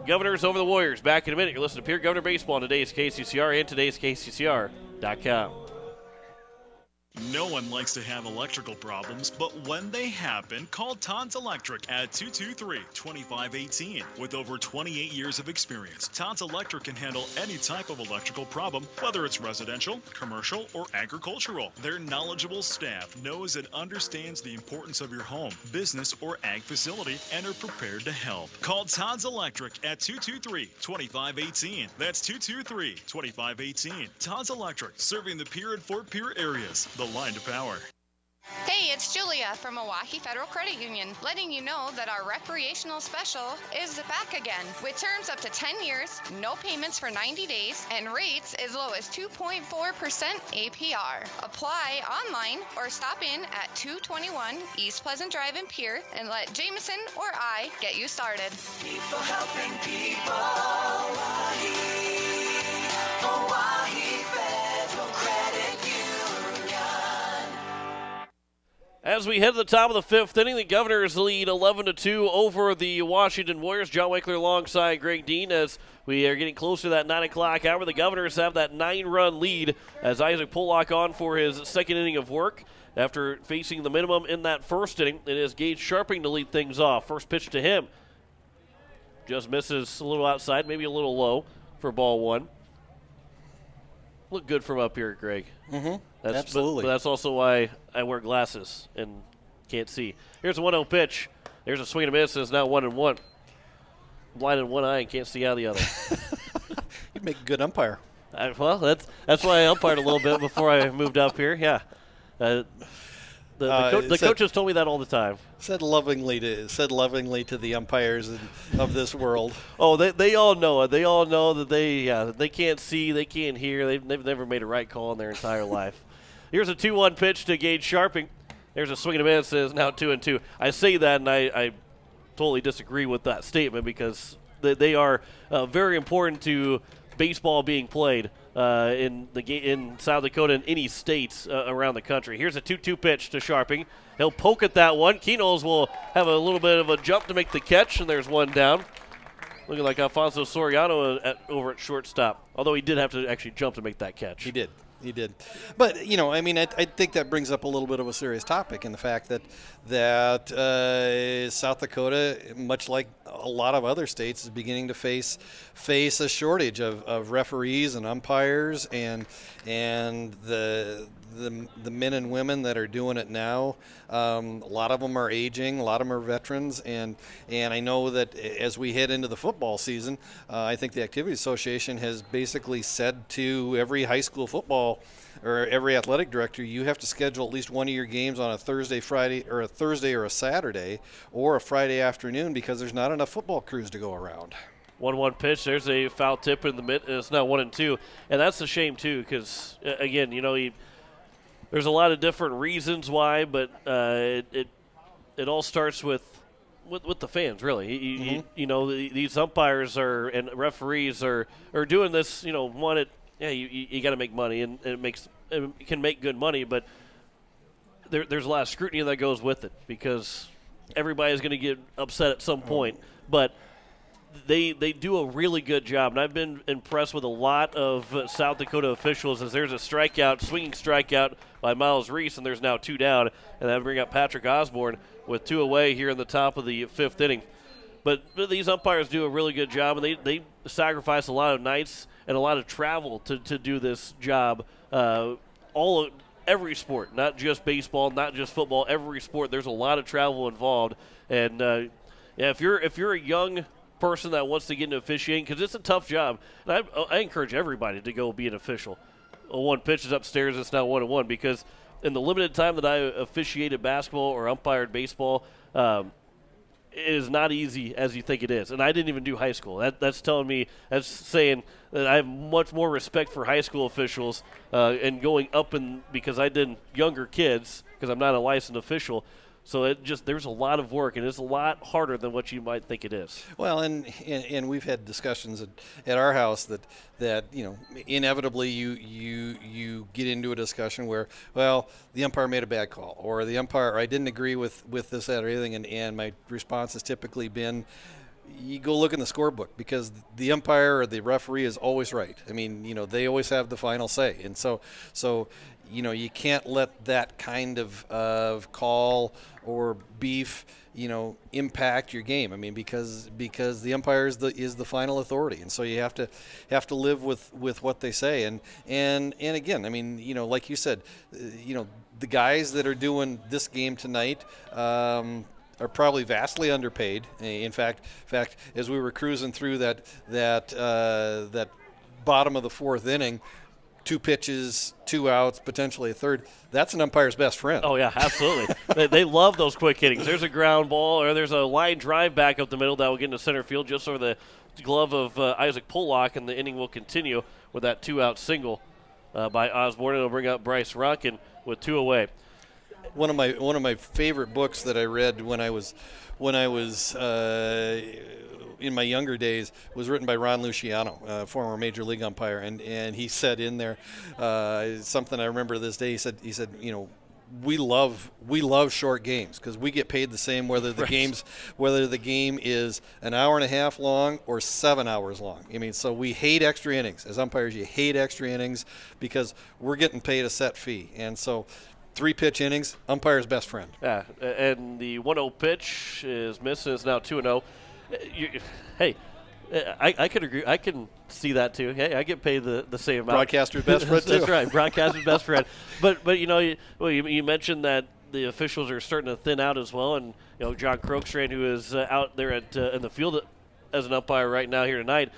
Governors over the Warriors. Back in a minute. You're listening to Pierre Governor Baseball on today's KCCR and today's KCCR.com. No one likes to have electrical problems, but when they happen, call Todd's Electric at 223-2518. With over 28 years of experience, Todd's Electric can handle any type of electrical problem, whether it's residential, commercial, or agricultural. Their knowledgeable staff knows and understands the importance of your home, business, or ag facility and are prepared to help. Call Todd's Electric at 223-2518. That's 223-2518. Todd's Electric, serving the Pierre and Fort Pierre areas. The line to power. Hey, it's Julia from Milwaukee Federal Credit Union, letting you know that our recreational special is back again, with terms up to 10 years, no payments for 90 days, and rates as low as 2.4% APR. Apply online or stop in at 221 East Pleasant Drive in Pierre and let Jameson or I get you started. People helping people. Milwaukee Federal Credit Union. As we head to the top of the 5th inning, the Governors lead 11-2 over the Washington Warriors. John Winkler alongside Greg Dean as we are getting closer to that 9 o'clock hour. The Governors have that 9-run lead as Isaac Pollock on for his second inning of work. After facing the minimum in that first inning, it is Gage Sharping to lead things off. First pitch to him. Just misses a little outside, maybe a little low for ball one. Look good from up here, Greg. Mm-hmm. Absolutely. But that's also why I wear glasses and can't see. Here's a 1-0 pitch. There's a swing and a miss. It's now 1-1. Blind in one eye and can't see out of the other. You'd make a good umpire. Well, that's why I umpired a little bit before I moved up here. Yeah. The coaches told me that all the time. Said lovingly to the umpires of this world. Oh, they all know it. They all know that they can't see, they can't hear. They've never made a right call in their entire life. Here's a 2-1 pitch to Gage Sharping. There's a swing and a miss. It's now 2-2. I say that, and I totally disagree with that statement because they are very important to baseball being played in South Dakota and any states around the country. Here's a 2-2 pitch to Sharping. He'll poke at that one. Keenels will have a little bit of a jump to make the catch, and there's one down. Looking like Alfonso Soriano over at shortstop, although he did have to actually jump to make that catch. He did. But, I think that brings up a little bit of a serious topic in the fact that South Dakota, much like a lot of other states, is beginning to face a shortage of referees and umpires and the men and women that are doing it now. A lot of them are aging, a lot of them are veterans, and I know that as we head into the football season, I think the Activity Association has basically said to every high school football or every athletic director, you have to schedule at least one of your games on a Thursday or a Saturday or a Friday afternoon because there's not enough football crews to go around. 1-1 pitch. There's a foul tip in the mid. It's now 1-2, and that's a shame too because again, there's a lot of different reasons why, but it all starts with the fans, really. These umpires and referees are doing this. You got to make money, and it can make good money, but there's a lot of scrutiny that goes with it because everybody's going to get upset at some point. But they do a really good job, and I've been impressed with a lot of South Dakota officials as there's a swinging strikeout by Miles Reese, and there's now 2 down, and that'll bring up Patrick Osborne with 2 away here in the top of the 5th inning. But these umpires do a really good job, and they sacrifice a lot of nights and a lot of travel to do this job. Every sport, not just baseball, not just football, every sport, there's a lot of travel involved. And if you're a young person that wants to get into officiating, because it's a tough job, and I encourage everybody to go be an official. One pitch is upstairs, it's now 1-1, because in the limited time that I officiated basketball or umpired baseball, it is not easy as you think it is. And I didn't even do high school. That's saying that I have much more respect for high school officials and going up because I did younger kids, because I'm not a licensed official. So there's a lot of work, and it's a lot harder than what you might think it is. Well, and we've had discussions at our house that inevitably you get into a discussion where, well, the umpire made a bad call, or the umpire, I didn't agree with this, that, or anything, and my response has typically been, you go look in the scorebook, because the umpire or the referee is always right. I mean, they always have the final say, and so you can't let that kind of call or beef, impact your game. I mean, because the umpire is the final authority, and so you have to live with what they say. And again, I mean, like you said, the guys that are doing this game tonight are probably vastly underpaid. In fact, as we were cruising through that bottom of the fourth inning, 2 pitches, 2 outs, potentially a third. That's an umpire's best friend. Oh, yeah, absolutely. they love those quick hittings. There's a ground ball, or there's a line drive back up the middle that will get into center field just over the glove of Isaac Pollock, and the inning will continue with that 2-out single by Osborne. It'll bring up Bryce Ruckin with 2 away. One of my favorite books that I read when I was in my younger days was written by Ron Luciano, former major league umpire, and he said in there something I remember this day. He said we love short games, because we get paid the same whether the game is an hour and a half long or 7 hours long. I mean, so we hate extra innings. As umpires, you hate extra innings because we're getting paid a set fee, and so 3-pitch innings, umpire's best friend. Yeah, and the 1-0 pitch is missed, and it's now 2-0. Hey, I could agree. I can see that too. Hey, I get paid the same amount. Broadcaster's best friend too. That's right, broadcaster's best friend. But you mentioned that the officials are starting to thin out as well, and John Crookstrand, who is out there in the field as an umpire right now here tonight,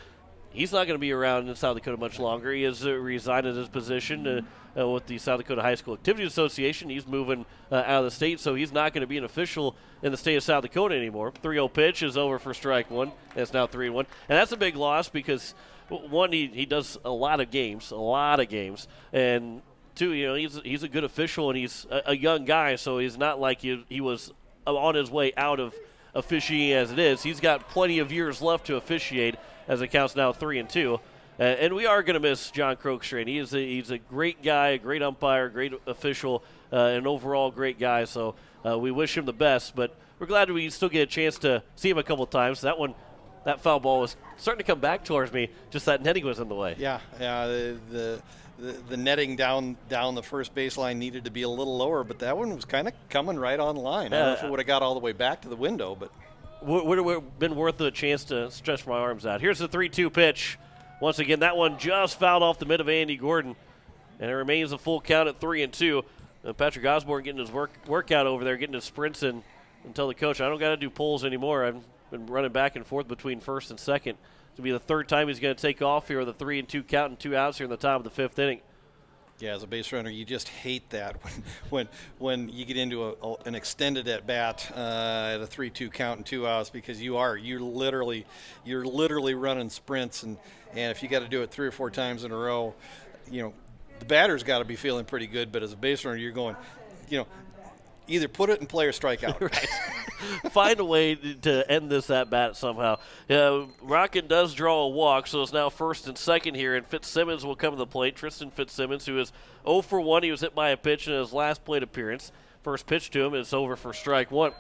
he's not going to be around in South Dakota much longer. He has resigned his position with the South Dakota High School Activity Association. He's moving out of the state, so he's not going to be an official in the state of South Dakota anymore. 3-0 pitch is over for strike 1. And it's now 3-1. And that's a big loss because, one, he does a lot of games. And, two, he's a good official, and he's a young guy, so he's not like he was on his way out of officiating as it is. He's got plenty of years left to officiate, as it counts now 3-2. And we are going to miss John Crookstrand. He's a great guy, a great umpire, great official, and overall great guy. So we wish him the best. But we're glad we still get a chance to see him a couple of times. That foul ball was starting to come back towards me. Just that netting was in the way. Yeah. The netting down the first baseline needed to be a little lower, but that one was kind of coming right on line. I don't know if it would have got all the way back to the window, but would have been worth a chance to stretch my arms out. Here's the 3-2 pitch. Once again, that one just fouled off the mid of Andy Gordon, and it remains a full count at 3-2. Patrick Osborne getting his workout over there, getting his sprints in, and tell the coach, I don't got to do pulls anymore. I've been running back and forth between first and second. It'll be the third time he's going to take off here with a 3-2 count and 2 outs here in the top of the 5th inning. Yeah, as a base runner, you just hate that when you get into an extended at bat at a 3-2 count and 2 outs, because you're literally running sprints, and if you got to do it 3 or 4 times in a row, the batter's got to be feeling pretty good. But as a base runner, you're going, either put it in play or strike out. Right. Find a way to end this at bat somehow. Rockin does draw a walk, so it's now first and second here, and Fitzsimmons will come to the plate. Tristan Fitzsimmons, who is 0 for 1. He was hit by a pitch in his last plate appearance. First pitch to him is over for strike 1.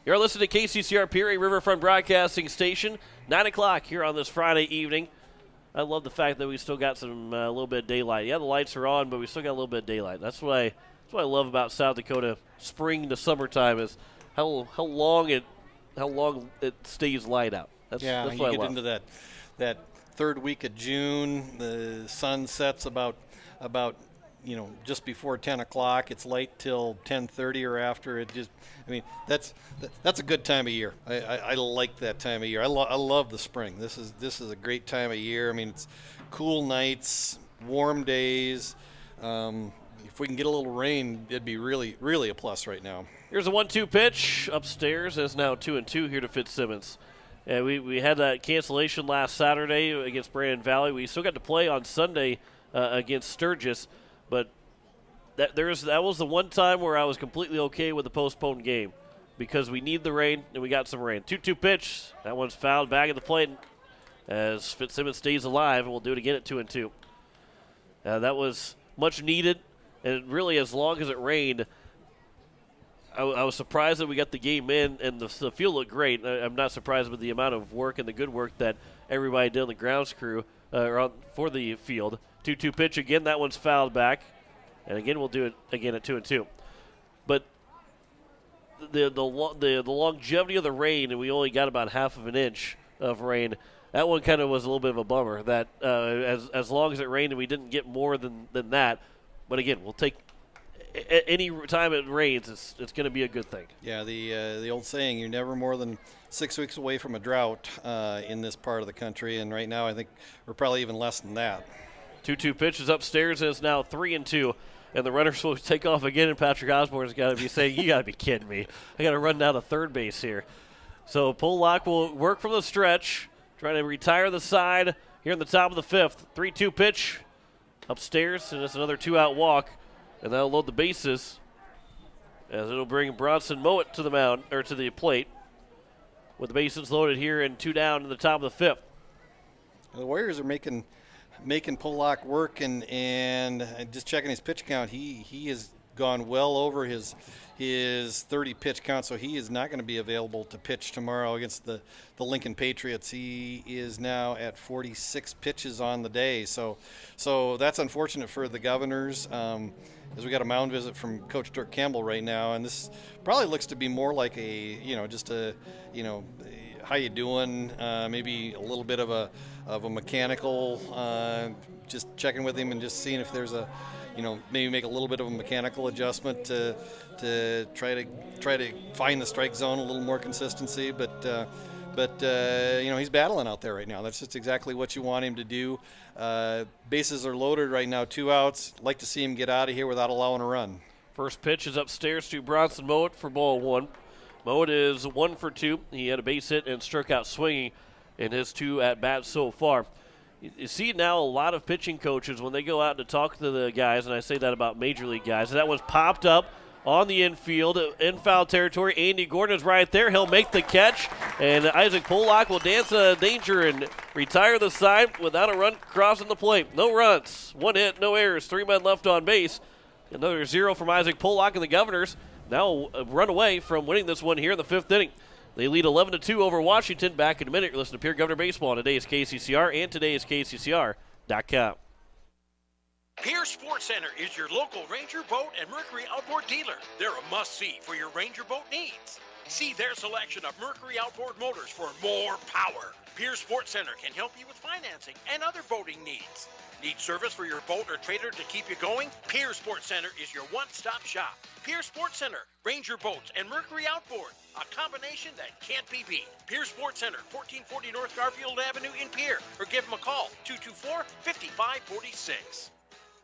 You're listening to KCCR Pierre Riverfront Broadcasting Station, 9 o'clock here on this Friday evening. I love the fact that we still got some a little bit of daylight. Yeah, the lights are on, but we still got a little bit of daylight. That's what I love about South Dakota spring to summertime, is how long it long it stays light out. That's you what I get love. into that third week of June. The sun sets about just before 10 o'clock. It's light till 10:30 or after. That's a good time of year. I like that time of year. I love the spring. This is a great time of year. I mean, it's cool nights, warm days. If we can get a little rain, it'd be really, really a plus right now. Here's a 1-2 pitch upstairs. It's now 2-2 here to Fitzsimmons. And we had that cancellation last Saturday against Brandon Valley. We still got to play on Sunday against Sturgis, but that was the one time where I was completely okay with the postponed game because we need the rain, and we got some rain. 2-2 pitch. That one's fouled back at the plate as Fitzsimmons stays alive, and we'll do it again at 2-2. That was much needed, and really as long as it rained, I was surprised that we got the game in, and the field looked great. I'm not surprised with the amount of work and the good work that everybody did on the grounds crew for the field. 2-2 pitch again. That one's fouled back. And again, we'll do it again at 2-2. But the longevity of the rain, and we only got about half of an inch of rain, that one kind of was a little bit of a bummer. That as long as it rained and we didn't get more than that. But again, we'll take any time it rains, it's going to be a good thing. Yeah, the old saying, you're never more than 6 weeks away from a drought in this part of the country, and right now I think we're probably even less than that. 2-2 pitch is upstairs, and it's now 3-2, and the runners will take off again, and Patrick Osborne's got to be saying, you got to be kidding me. I got to run down to third base here. So Pollock will work from the stretch, trying to retire the side here in the top of the fifth. 3-2 pitch upstairs, and it's another two-out walk. And that'll load the bases as it'll bring Bronson Mowat to the mound, or to the plate, with the bases loaded here and 2 down in the top of the fifth. The Warriors are making Pollock work, and just checking his pitch count, he has gone well over his 30 pitch count, so he is not going to be available to pitch tomorrow against the Lincoln Patriots. He is now at 46 pitches on the day, so that's unfortunate for the Governors. As we got a mound visit from Coach Dirk Campbell right now, and this probably looks to be more like how you doing? Maybe a little bit of a mechanical, just checking with him and just seeing if there's maybe make a little bit of a mechanical adjustment to try to find the strike zone, a little more consistency. But he's battling out there right now. That's just exactly what you want him to do. Bases are loaded right now, 2 outs. Like to see him get out of here without allowing a run. First pitch is upstairs to Bronson Mowat for ball 1. Mowat is 1 for 2. He had a base hit and struck out swinging in his 2 at-bats so far. You see now a lot of pitching coaches, when they go out to talk to the guys, and I say that about major league guys, that was popped up on the infield, in foul territory. Andy Gordon is right there. He'll make the catch, and Isaac Pollock will dance a danger and retire the side without a run crossing the plate. No runs, 1 hit, no errors, 3 men left on base. Another 0 from Isaac Pollock, and the Governors now run away from winning this one here in the 5th inning. They lead 11-2 over Washington. Back in a minute. You're listening to Pierre Governor Baseball on today's KCCR and today's KCCR.com. Pierre Sports Center is your local Ranger Boat and Mercury Outboard dealer. They're a must-see for your Ranger boat needs. See their selection of Mercury outboard motors for more power. Pierre Sports Center can help you with financing and other boating needs. Need service for your boat or trailer to keep you going? Pierre Sports Center is your one-stop shop. Pierre Sports Center, Ranger Boats, and Mercury Outboard. A combination that can't be beat. Pierre Sports Center, 1440 North Garfield Avenue in Pierre. Or give them a call, 224-5546.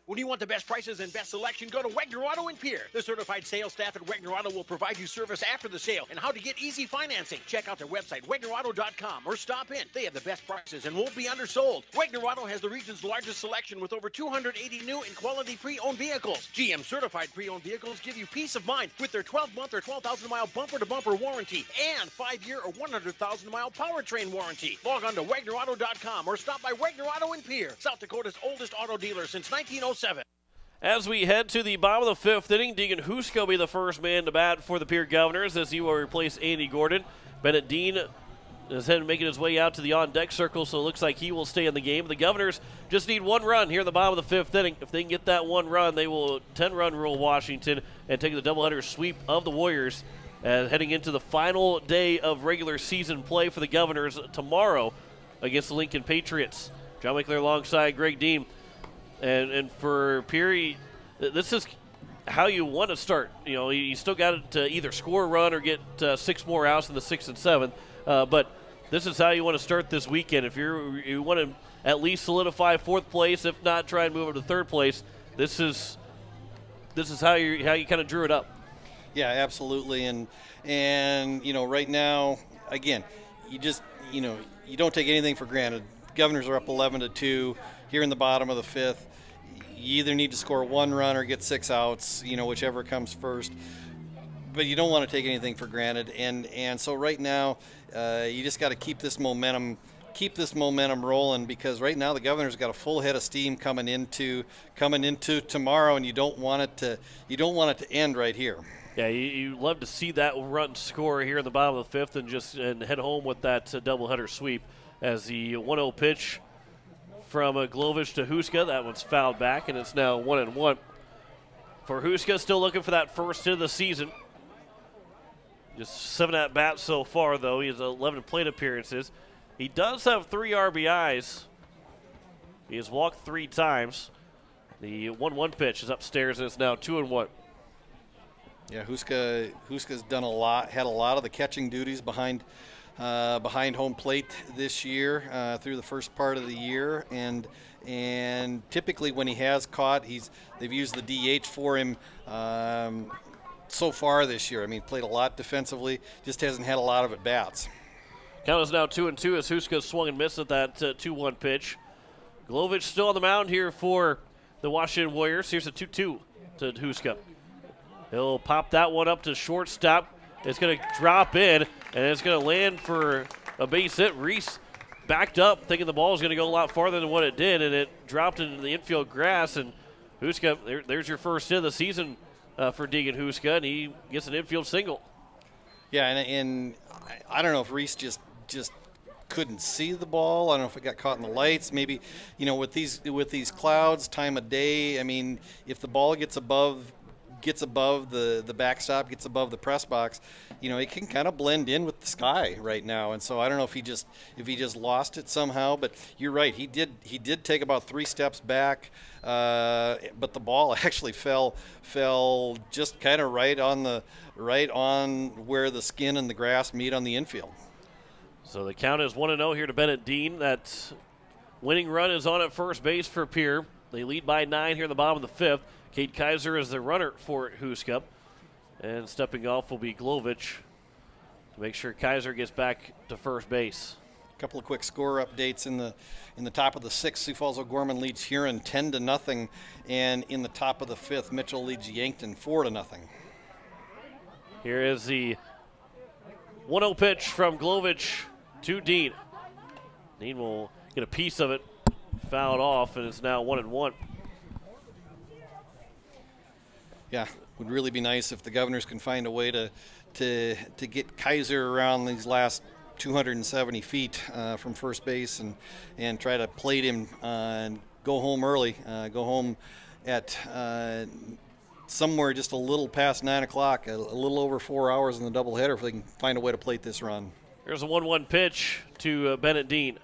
When you want the best prices and best selection, go to Wegner Auto in Pierre. The certified sales staff at Wegner Auto will provide you service after the sale and how to get easy financing. Check out their website, WegnerAuto.com, or stop in. They have the best prices and won't be undersold. Wegner Auto has the region's largest selection with over 280 new and quality pre-owned vehicles. GM certified pre-owned vehicles give you peace of mind with their 12-month or 12,000-mile bumper-to-bumper warranty and 5-year or 100,000-mile powertrain warranty. Log on to WegnerAuto.com or stop by Wegner Auto in Pierre, South Dakota's oldest auto dealer since 1907. As we head to the bottom of the 5th inning, Deegan Huska will be the first man to bat for the Pierre Governors as he will replace Andy Gordon. Bennett Dean is making his way out to the on-deck circle, so it looks like he will stay in the game. The Governors just need 1 run here in the bottom of the 5th inning. If they can get that 1 run, they will 10-run rule Washington and take the doubleheader sweep of the Warriors heading into the final day of regular season play for the Governors tomorrow against the Lincoln Patriots. John McClure alongside Greg Dean. And for Pierre, this is how you want to start. You know, you still got to either score a run or get 6 more outs in the 6th and 7th. But this is how you want to start this weekend. If you want to at least solidify 4th place, if not, try and move up to 3rd place. This is how you kind of drew it up. Yeah, absolutely. And you know, right now, again, you just, you know, you don't take anything for granted. Governors are up 11-2 here in the bottom of the 5th. You either need to score 1 run or get 6 outs, you know, whichever comes first. But you don't want to take anything for granted. And so right now, you just got to keep this momentum rolling, because right now the Governor's got a full head of steam coming into tomorrow, and you don't want it to end right here. Yeah, you love to see that run score here in the bottom of the 5th and head home with that doubleheader sweep. As the 1-0 pitch from Glovich to Huska, that one's fouled back, and it's now 1-1. For Huska, still looking for that first hit of the season. Just 7 at-bats so far, though. He has 11 plate appearances. He does have 3 RBIs. He has walked 3 times. The 1-1 pitch is upstairs, and it's now 2-1. Yeah, Huska's done had a lot of the catching duties behind home plate this year through the first part of the year, and typically when he has caught, they've used the DH for him so far this year. I mean, played a lot defensively, just hasn't had a lot of at-bats. Count is now 2-2 as Huska swung and missed at that 2-1 pitch. Glovich still on the mound here for the Washington Warriors. Here's a 2-2 to Huska. He'll pop that one up to shortstop. It's going to drop in, and it's going to land for a base hit. Reese backed up, thinking the ball was going to go a lot farther than what it did, and it dropped into the infield grass. And Huska, there's your first hit of the season for Deegan Huska, and he gets an infield single. Yeah, and I don't know if Reese just couldn't see the ball. I don't know if it got caught in the lights. Maybe, you know, with these clouds, time of day. I mean, if the ball gets above the backstop, gets above the press box, you know, it can kind of blend in with the sky right now. And so I don't know if he just lost it somehow. But you're right, he did take about 3 steps back, but the ball actually fell just kind of right on where the skin and the grass meet on the infield. So the count is 1-0 here to Bennett Dean. That winning run is on at first base for Pierre. They lead by 9 here in the bottom of the 5th. Cade Kaiser is the runner for Huska. And stepping off will be Glovich to make sure Kaiser gets back to first base. A couple of quick score updates in the top of the 6th. Sioux Falls O'Gorman leads Huron 10-0, and in the top of the 5th, Mitchell leads Yankton 4-0. Here is the 1-0 pitch from Glovich to Dean. Dean will get a piece of it, fouled off, and it's now 1-1. Yeah, would really be nice if the Governors can find a way to get Kaiser around these last 270 feet from first base and try to plate him and go home early, go home at somewhere just a little past 9 o'clock, a little over 4 hours in the doubleheader if they can find a way to plate this run. There's a 1-1 pitch to Bennett Dean.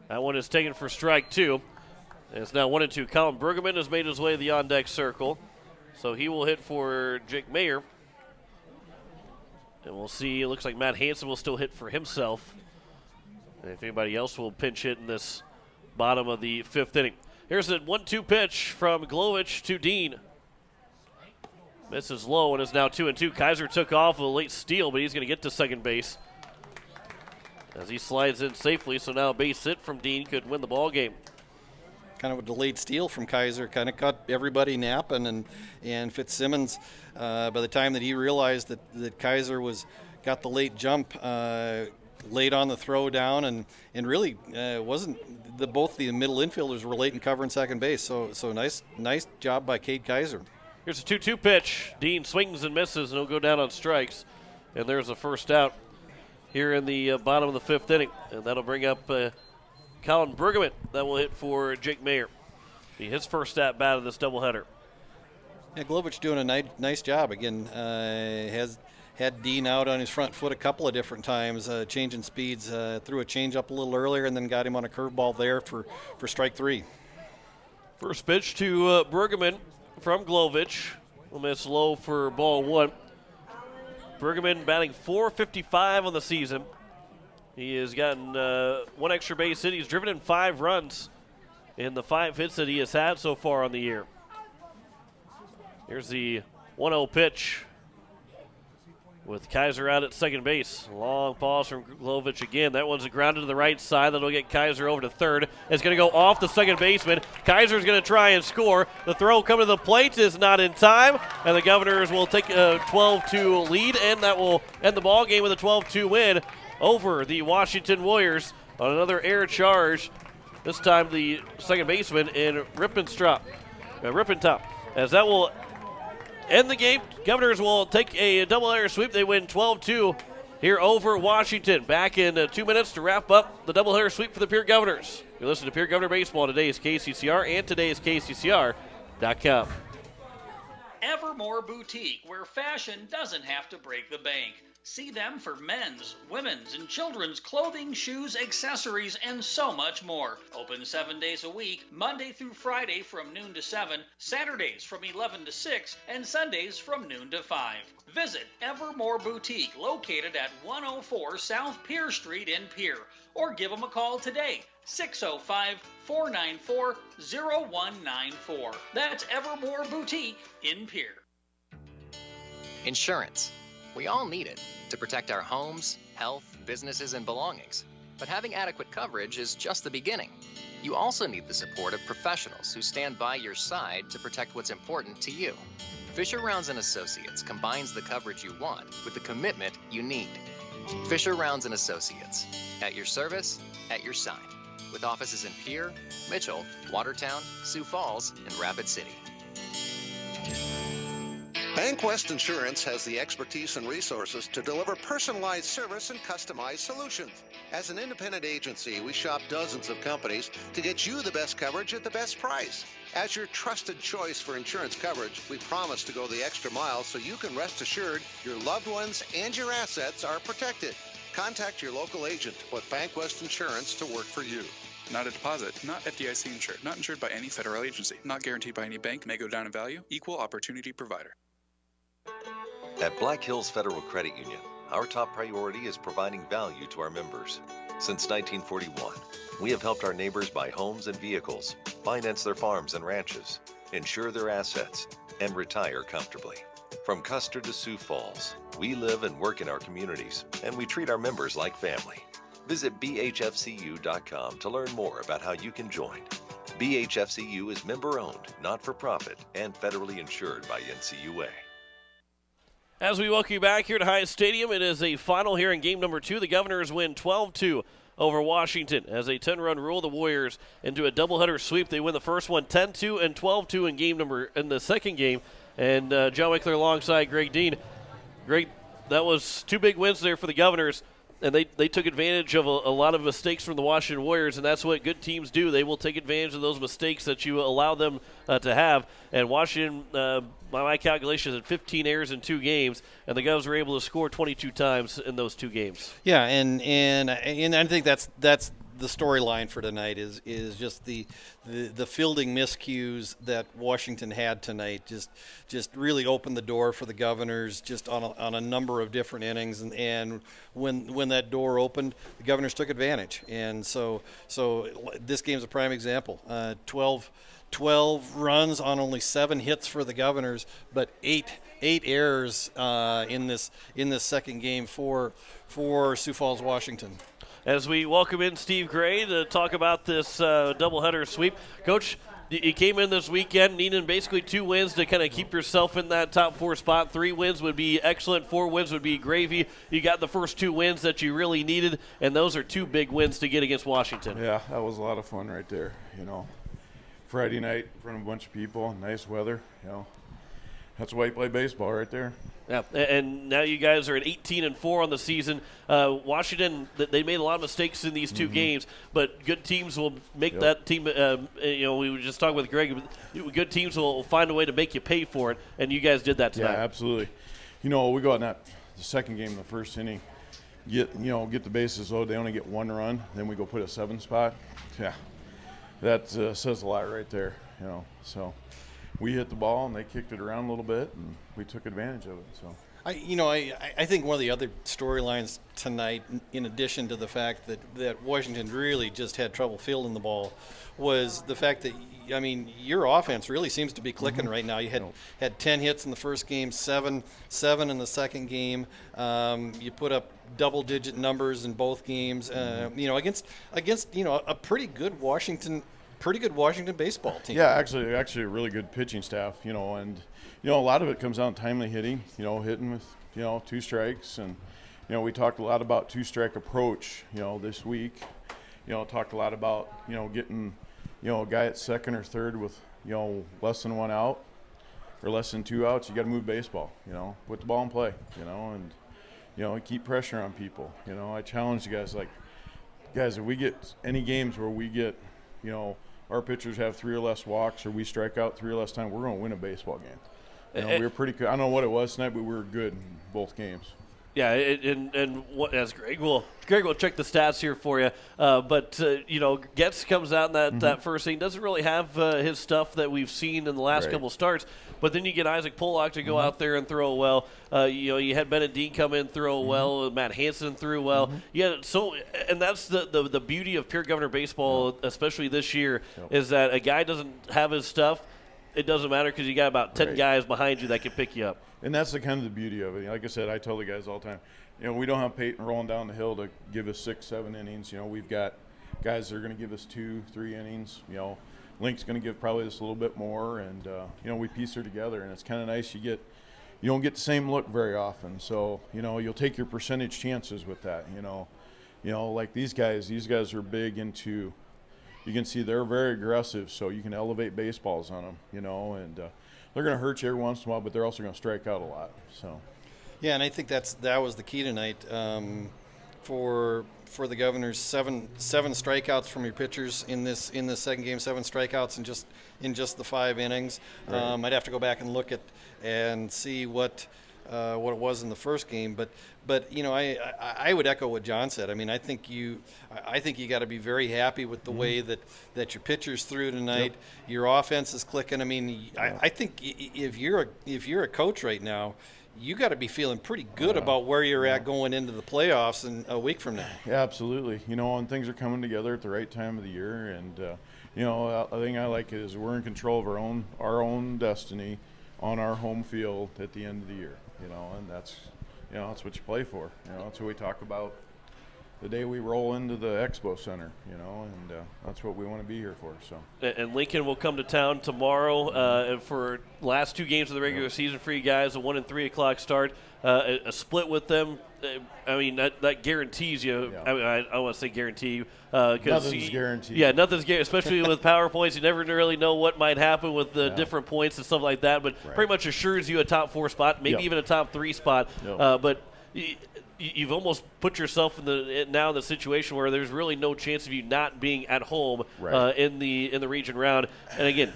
That one is taken for strike 2. And it's now 1-2. Colin Brueggemann has made his way to the on-deck circle. So he will hit for Jake Mayer. And we'll see. It looks like Matt Hansen will still hit for himself. And if anybody else will pinch hit in this bottom of the 5th inning. Here's a 1-2 pitch from Glovich to Dean. Misses low and is now 2-2. Kaiser took off with a late steal, but he's going to get to second base as he slides in safely. So now a base hit from Dean could win the ball game. Kind of a delayed steal from Kaiser, kind of caught everybody napping, and Fitzsimmons, by the time that he realized that Kaiser got the late jump, late on the throw down, and really wasn't both the middle infielders were late in covering second base. So nice job by Cade Kaiser. Here's a 2-2 pitch. Dean swings and misses, and he'll go down on strikes, and there's a first out here in the bottom of the 5th inning, and that'll bring up Colin Brueggemann. That will hit for Jake Mayer. Be his first at bat of this doubleheader. Yeah, Glovich doing a nice job again. had Dean out on his front foot a couple of different times, changing speeds, threw a changeup a little earlier and then got him on a curveball there for strike 3. First pitch to Bergman from Glovich. A miss low for ball 1. Bergman batting .455 on the season. He has gotten 1 extra base hit. He's driven in 5 runs in the 5 hits that he has had so far on the year. Here's the 1-0 pitch with Kaiser out at second base. Long pause from Glovich again. That one's grounded to the right side. That'll get Kaiser over to third. It's going to go off the second baseman. Kaiser's going to try and score. The throw coming to the plate is not in time, and the Governors will take a 12-2 lead, and that will end the ball game with a 12-2 win over the Washington Warriors on another air charge. This time the second baseman in Rippentop. As that will end the game, Governors will take a double-header sweep. They win 12-2 here over Washington. Back in 2 minutes to wrap up the doubleheader sweep for the Pierre Governors. You listen to Pierre Governor Baseball. Today's KCCR and today's KCCR.com. Evermore Boutique, where fashion doesn't have to break the bank. See them for men's, women's, and children's clothing, shoes, accessories, and so much more. Open 7 days a week, Monday through Friday from noon to 7, Saturdays from 11 to 6, and Sundays from noon to 5. Visit Evermore Boutique, located at 104 South Pierre Street in Pierre, or give them a call today, 605-494-0194. That's Evermore Boutique in Pierre. Insurance. We all need it to protect our homes, health, businesses, and belongings. But having adequate coverage is just the beginning. You also need the support of professionals who stand by your side to protect what's important to you. Fisher Rounds & Associates combines the coverage you want with the commitment you need. Fisher Rounds & Associates, at your service, at your side. With offices in Pierre, Mitchell, Watertown, Sioux Falls, and Rapid City. BankWest Insurance has the expertise and resources to deliver personalized service and customized solutions. As an independent agency, we shop dozens of companies to get you the best coverage at the best price. As your trusted choice for insurance coverage, we promise to go the extra mile so you can rest assured your loved ones and your assets are protected. Contact your local agent to put BankWest Insurance to work for you. Not a deposit, not FDIC insured, not insured by any federal agency, not guaranteed by any bank, may go down in value, equal opportunity provider. At Black Hills Federal Credit Union, our top priority is providing value to our members. Since 1941, we have helped our neighbors buy homes and vehicles, finance their farms and ranches, insure their assets, and retire comfortably. From Custer to Sioux Falls, we live and work in our communities, and we treat our members like family. Visit bhfcu.com to learn more about how you can join. BHFCU is member-owned, not-for-profit, and federally insured by NCUA. As we welcome you back here to Hyatt Stadium, it is a final here in game number 2. The Governors win 12-2 over Washington. As a 10-run rule, the Warriors into a doubleheader sweep. They win the first one 10-2 and 12-2 in the second game. And John Wickler alongside Greg Dean. Greg, that was 2 big wins there for the Governors. And they took advantage of a lot of mistakes from the Washington Warriors, and that's what good teams do. They will take advantage of those mistakes that you allow them to have. And Washington, by my calculations, had 15 errors in 2 games, and the Govs were able to score 22 times in those 2 games. Yeah, and I think that's the storyline for tonight is just the fielding miscues that Washington had tonight just really opened the door for the Governors just on a number of different innings, and when that door opened, the Governors took advantage. And so this game's a prime example. 12 runs on only 7 hits for the Governors, but 8 errors in this second game for Sioux Falls, Washington. As we welcome in Steve Gray to talk about this doubleheader sweep. Coach, you came in this weekend needing basically 2 wins to kind of keep yourself in that top 4 spot. 3 wins would be excellent. 4 wins would be gravy. You got the first 2 wins that you really needed, and those are 2 big wins to get against Washington. Yeah, that was a lot of fun right there. Friday night in front of a bunch of people, nice weather. That's why you play baseball right there. Yeah, and now you guys are at 18-4 on the season. Washington, they made a lot of mistakes in these 2 games, but good teams will make that team. We were just talking with Greg. Good teams will find a way to make you pay for it, and you guys did that tonight. Yeah, absolutely. We go out in the second game, the first inning, get the bases loaded. They only get 1 run. Then we go put a 7 spot. Yeah, that says a lot right there. So we hit the ball and they kicked it around a little bit and we took advantage of it. So. I think one of the other storylines tonight, in addition to the fact that Washington really just had trouble fielding the ball, was the fact that, your offense really seems to be clicking right now. You had 10 hits in the first game, 7 in the second game. You put up double-digit numbers in both games. Against a pretty good Washington baseball team. Yeah, actually a really good pitching staff. And a lot of it comes down to timely hitting. Hitting with 2 strikes, and we talked a lot about 2-strike approach. This week, talked a lot about getting a guy at second or third with less than 1 out or less than 2 outs. You got to move baseball. Put the ball in play. And keep pressure on people. I challenge you guys, if we get any games where we get our pitchers have 3 or less walks or we strike out 3 or less times, we're going to win a baseball game. We were pretty good. I don't know what it was tonight, but we were good in both games. Yeah, and that's Greg. Greg will check the stats here for you. But Getz comes out in that first inning, doesn't really have his stuff that we've seen in the last couple starts. But then you get Isaac Pollock to go out there and throw well. You had Bennett Dean come in, throw well. Matt Hansen threw well. Yeah, and that's the beauty of Pierre Governor baseball, especially this year, is that a guy doesn't have his stuff. It doesn't matter because you got about 10 guys behind you that can pick you up. And that's the kind of the beauty of it. Like I said, I tell the guys all the time, we don't have Peyton rolling down the hill to give us 6-7 innings. We've got guys that are going to give us 2-3 innings. Link's going to give probably us a little bit more, and we piece her together, and it's kind of nice. You don't get the same look very often, so you'll take your percentage chances with that. Like these guys are big into. You can see they're very aggressive, so you can elevate baseballs on them, and they're going to hurt you every once in a while, but they're also going to strike out a lot. So, yeah, and I think that was the key tonight for the Governors. Seven strikeouts from your pitchers in this second game. 7 strikeouts in just the 5 innings. Right. I'd have to go back and look at and see what it was in the first game, but I would echo what John said. I think you got to be very happy with the way that your pitchers threw tonight. Yep. Your offense is clicking. I think if you're a coach right now, you got to be feeling pretty good about where you're at going into the playoffs in a week from now. Yeah, absolutely. And things are coming together at the right time of the year, and the thing I like is we're in control of our own destiny on our home field at the end of the year. And that's what you play for. That's what we talk about the day we roll into the Expo Center, and that's what we want to be here for. So. And Lincoln will come to town tomorrow and for last 2 games of the regular season for you guys, a 1 and 3 o'clock start, a split with them. That guarantees you. Yeah. I want to say guarantee. Nothing's guaranteed. Yeah, nothing's guaranteed, especially with PowerPoints. You never really know what might happen with the different points and stuff like that, but pretty much assures you a top 4 spot, maybe even a top 3 spot. But you've almost put yourself in the situation where there's really no chance of you not being at home in the region round. And again,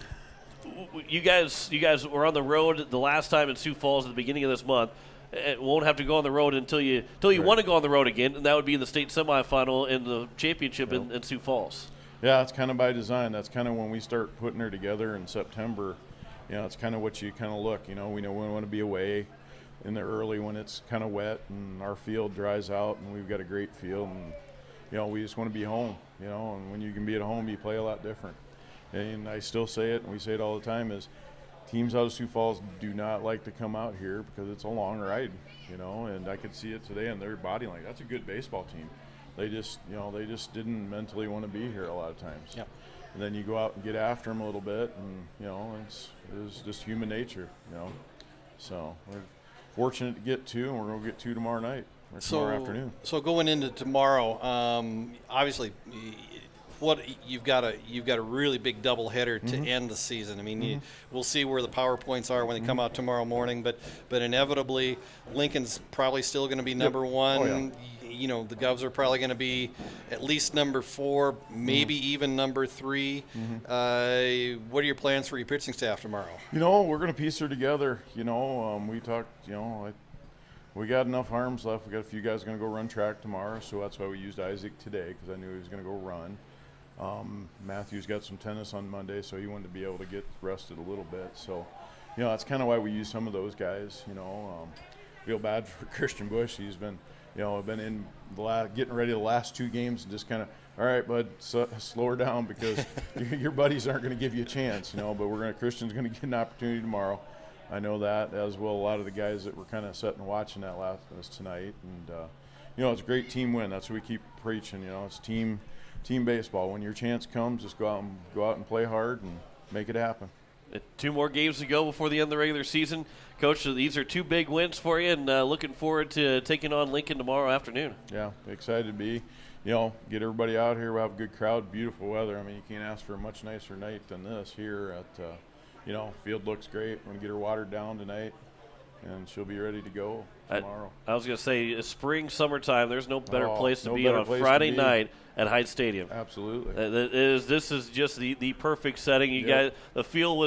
you guys were on the road the last time in Sioux Falls at the beginning of this month. It won't have to go on the road until you want to go on the road again, and that would be in the state semifinal in the championship in Sioux Falls. Yeah, it's kind of by design. That's kind of when we start putting her together in September. It's kind of what you kind of look. We know we want to be away in the early when it's kind of wet and our field dries out and we've got a great field, and we just want to be home. And when you can be at home, you play a lot different. And I still say it, and we say it all the time, is teams out of Sioux Falls do not like to come out here because it's a long ride, and I could see it today in their body language. That's a good baseball team. They just didn't mentally want to be here a lot of times. Yep. And then you go out and get after them a little bit, and it's just human nature, So we're fortunate to get 2, and we're going to get 2 tomorrow night or tomorrow afternoon. So going into tomorrow, obviously, you've got a really big doubleheader to end the season. We'll see where the PowerPoints are when they come out tomorrow morning, but inevitably Lincoln's probably still going to be number 1. Oh, yeah. The Govs are probably going to be at least number 4, maybe even number 3. What are your plans for your pitching staff tomorrow? We're going to piece her together. We talked. we got enough arms left. We got a few guys going to go run track tomorrow, so that's why we used Isaac today, because I knew he was going to go run. Matthew's got some tennis on Monday, so he wanted to be able to get rested a little bit. So, that's kind of why we use some of those guys. Feel bad for Christian Bush. He's been, been in getting ready the last 2 games and just kind of, all right, bud, slow her down because your buddies aren't going to give you a chance, But Christian's going to get an opportunity tomorrow. I know that, as will a lot of the guys that were kind of sitting and watching that last tonight. And it's a great team win. That's what we keep preaching. It's team baseball. When your chance comes, just go out and play hard and make it happen. 2 more games to go before the end of the regular season. Coach, these are 2 big wins for you, and looking forward to taking on Lincoln tomorrow afternoon. Yeah, excited to be. Get everybody out here. We'll have a good crowd, beautiful weather. I mean, you can't ask for a much nicer night than this here at field looks great. We're going to get her watered down tonight, and she'll be ready to go tomorrow. I was going to say, spring, summertime, there's no better place to be on a Friday night at Hyde Stadium. Absolutely. This is just the perfect setting. You guys, the field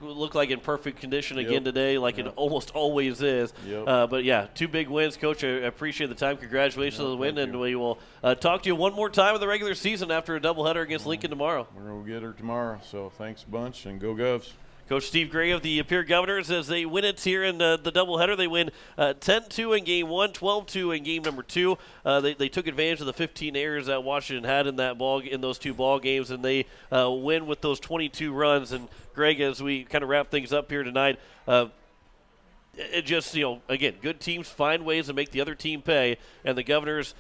looked like in perfect condition again today, like it almost always is. But yeah, 2 big wins, Coach. I appreciate the time. Congratulations on the win, and we will talk to you one more time in the regular season after a doubleheader against Lincoln tomorrow. We're going to get her tomorrow. So thanks a bunch, and go Govs. Coach Steve Gray of the Pierre Governors, as they win it here in the doubleheader. They win 10-2 in game 1, 12-2 in game number 2. They took advantage of the 15 errors that Washington had in those 2 ball games, and they win with those 22 runs. And Greg, as we kind of wrap things up here tonight, it just again, good teams find ways to make the other team pay, and the Governors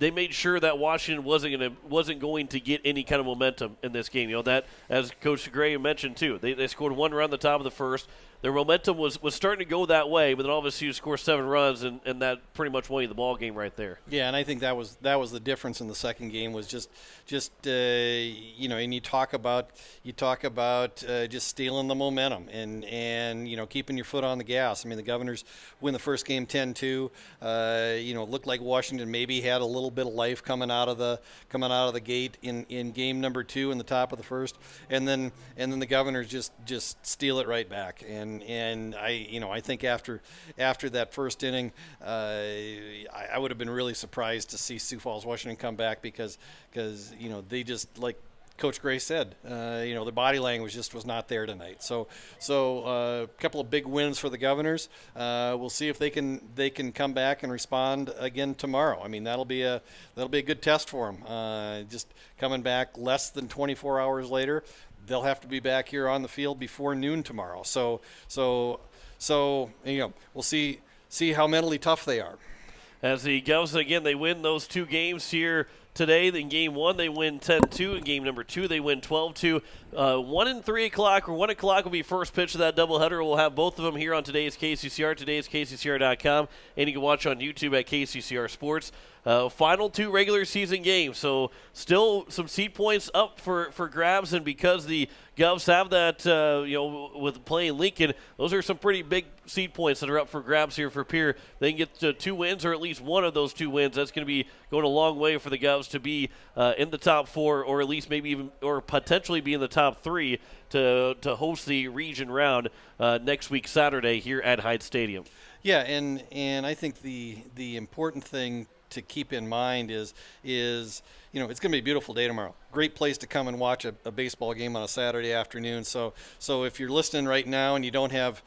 they made sure that Washington wasn't going to get any kind of momentum in this game. That, as Coach Gray mentioned too, they scored 1 run at the top of the first. Their momentum was starting to go that way, but then all of a sudden you score 7 runs, and that pretty much won you the ball game right there. Yeah, and I think that was the difference in the second game was just and you talk about just stealing the momentum and keeping your foot on the gas. I mean, the Governors win the first game 10-2. It looked like Washington maybe had a little bit of life coming out of the gate in game number 2 in the top of the first, and then the Governors just steal it right back. And I think after that first inning, I would have been really surprised to see Sioux Falls, Washington come back because they just, like Coach Gray said, the body language just was not there tonight. So a couple of big wins for the Governors. We'll see if they can come back and respond again tomorrow. I mean, that'll be a good test for them. Just coming back less than 24 hours later. They'll have to be back here on the field before noon tomorrow. So we'll see how mentally tough they are. As the Govs, again, they win those 2 games here today. In game 1, they win 10-2. In game number 2, they win 12-2. 1 and 3 o'clock, or 1 o'clock will be first pitch of that doubleheader. We'll have both of them here on today's KCCR, KCCR.com, and you can watch on YouTube at KCCR Sports. Final 2 regular season games, so still some seed points up for grabs, and because the Govs have that, with playing Lincoln, those are some pretty big seed points that are up for grabs here for Pierre. They can get 2 wins, or at least one of those 2 wins. That's going to be going a long way for the Govs to be in the top 4, or at least maybe even, or potentially be in the top 3 to host the region round next week Saturday here at Hyde Stadium. Yeah, and I think the important thing to keep in mind is it's going to be a beautiful day tomorrow. Great place to come and watch a baseball game on a Saturday afternoon. So if you're listening right now and you don't have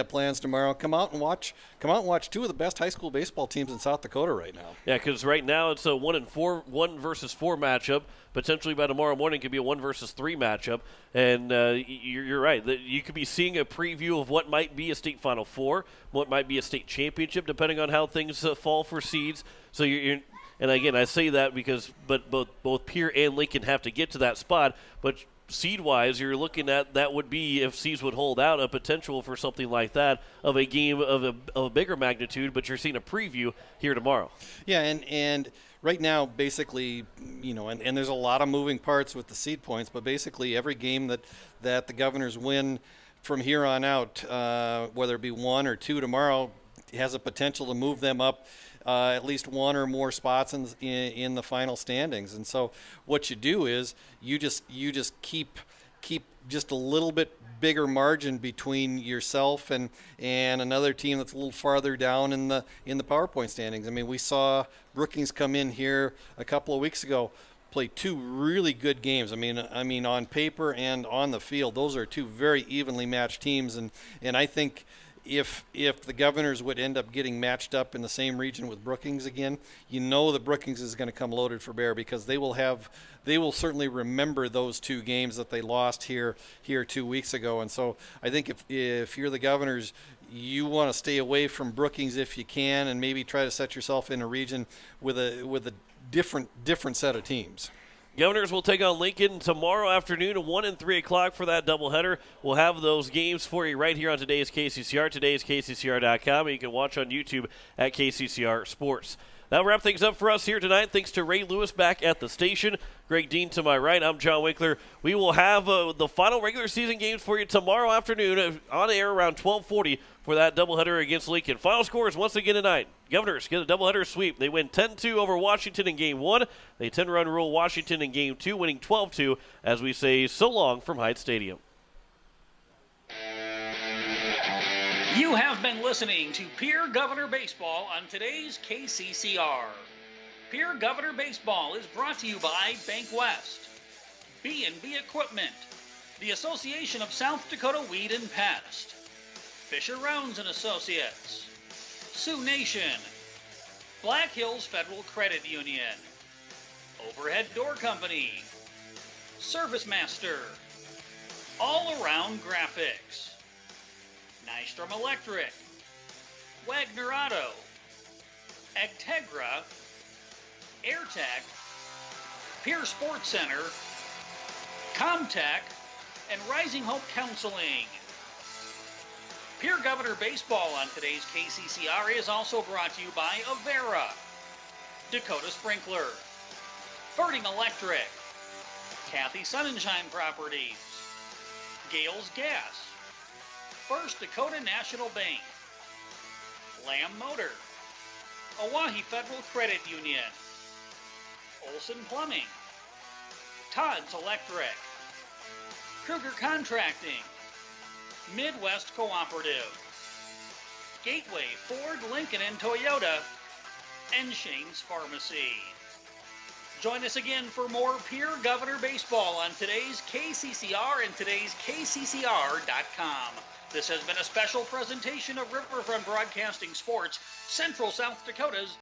plans tomorrow, come out and watch 2 of the best high school baseball teams in South Dakota right now. Yeah, because right now it's a 1 versus 4 matchup. Potentially by tomorrow morning could be a 1 versus 3 matchup. And you're right. You could be seeing a preview of what might be a state Final Four, what might be a state championship, depending on how things fall for seeds. So you're and again, I say that because both Pierre and Lincoln have to get to that spot. But seed-wise, you're looking at that would be, if seeds would hold out, a potential for something like that of a game of a bigger magnitude. But you're seeing a preview here tomorrow. Yeah, and right now, basically, and there's a lot of moving parts with the seed points, but basically every game that the Governors win from here on out, whether it be 1 or 2 tomorrow, has a potential to move them up at least 1 or more spots in the final standings. And so what you do is you just keep keep just a little bit bigger margin between yourself and another team that's a little farther down in the PowerPoint standings. I mean, we saw Brookings come in here a couple of weeks ago, play two really good games. I mean on paper and on the field, those are two very evenly matched teams, and I think if the Governors would end up getting matched up in the same region with Brookings again, you know that Brookings is going to come loaded for bear, because they will certainly remember those two games that they lost here 2 weeks ago. And so I think if you're the Governors, you want to stay away from Brookings if you can, and maybe try to set yourself in a region with a different set of teams. Governors will take on Lincoln tomorrow afternoon at 1 and 3 o'clock for that doubleheader. We'll have those games for you right here on today's KCCR, todayskccr.com, and you can watch on YouTube at KCCR Sports. That'll wrap things up for us here tonight. Thanks to Ray Lewis back at the station. Greg Dean to my right. I'm John Winkler. We will have the final regular season games for you tomorrow afternoon on air around 12:40 for that doubleheader against Lincoln. Final scores once again tonight. Governors get a doubleheader sweep. They win 10-2 over Washington in Game 1. They 10-run rule Washington in Game 2, winning 12-2 as we say so long from Hyde Stadium. You have been listening to Pierre Governor Baseball on today's KCCR. Pierre Governor Baseball is brought to you by Bank West, B&B Equipment, the Association of South Dakota Weed and Pest, Fisher Rounds and Associates, Sioux Nation, Black Hills Federal Credit Union, Overhead Door Company, ServiceMASTER, All Around Graphics, Nystrom Electric, Wagner Auto, AGTEGRA, AirTech, Pierre Sports Center, CommTech, and Rising Hope Counseling. Pierre Governor Baseball on today's KCCR is also brought to you by Avera, Dakota Sprinkler, Birding Electric, Kathy Sunshine Properties, Gales Gas, First Dakota National Bank, Lamb Motor, Oahe Federal Credit Union, Olson Plumbing, Todd's Electric, Kruger Contracting, Midwest Cooperative, Gateway Ford, Lincoln, and Toyota, and Shane's Pharmacy. Join us again for more Pierre Governor Baseball on today's KCCR and today's KCCR.com. This has been a special presentation of Riverfront Broadcasting Sports, Central South Dakota's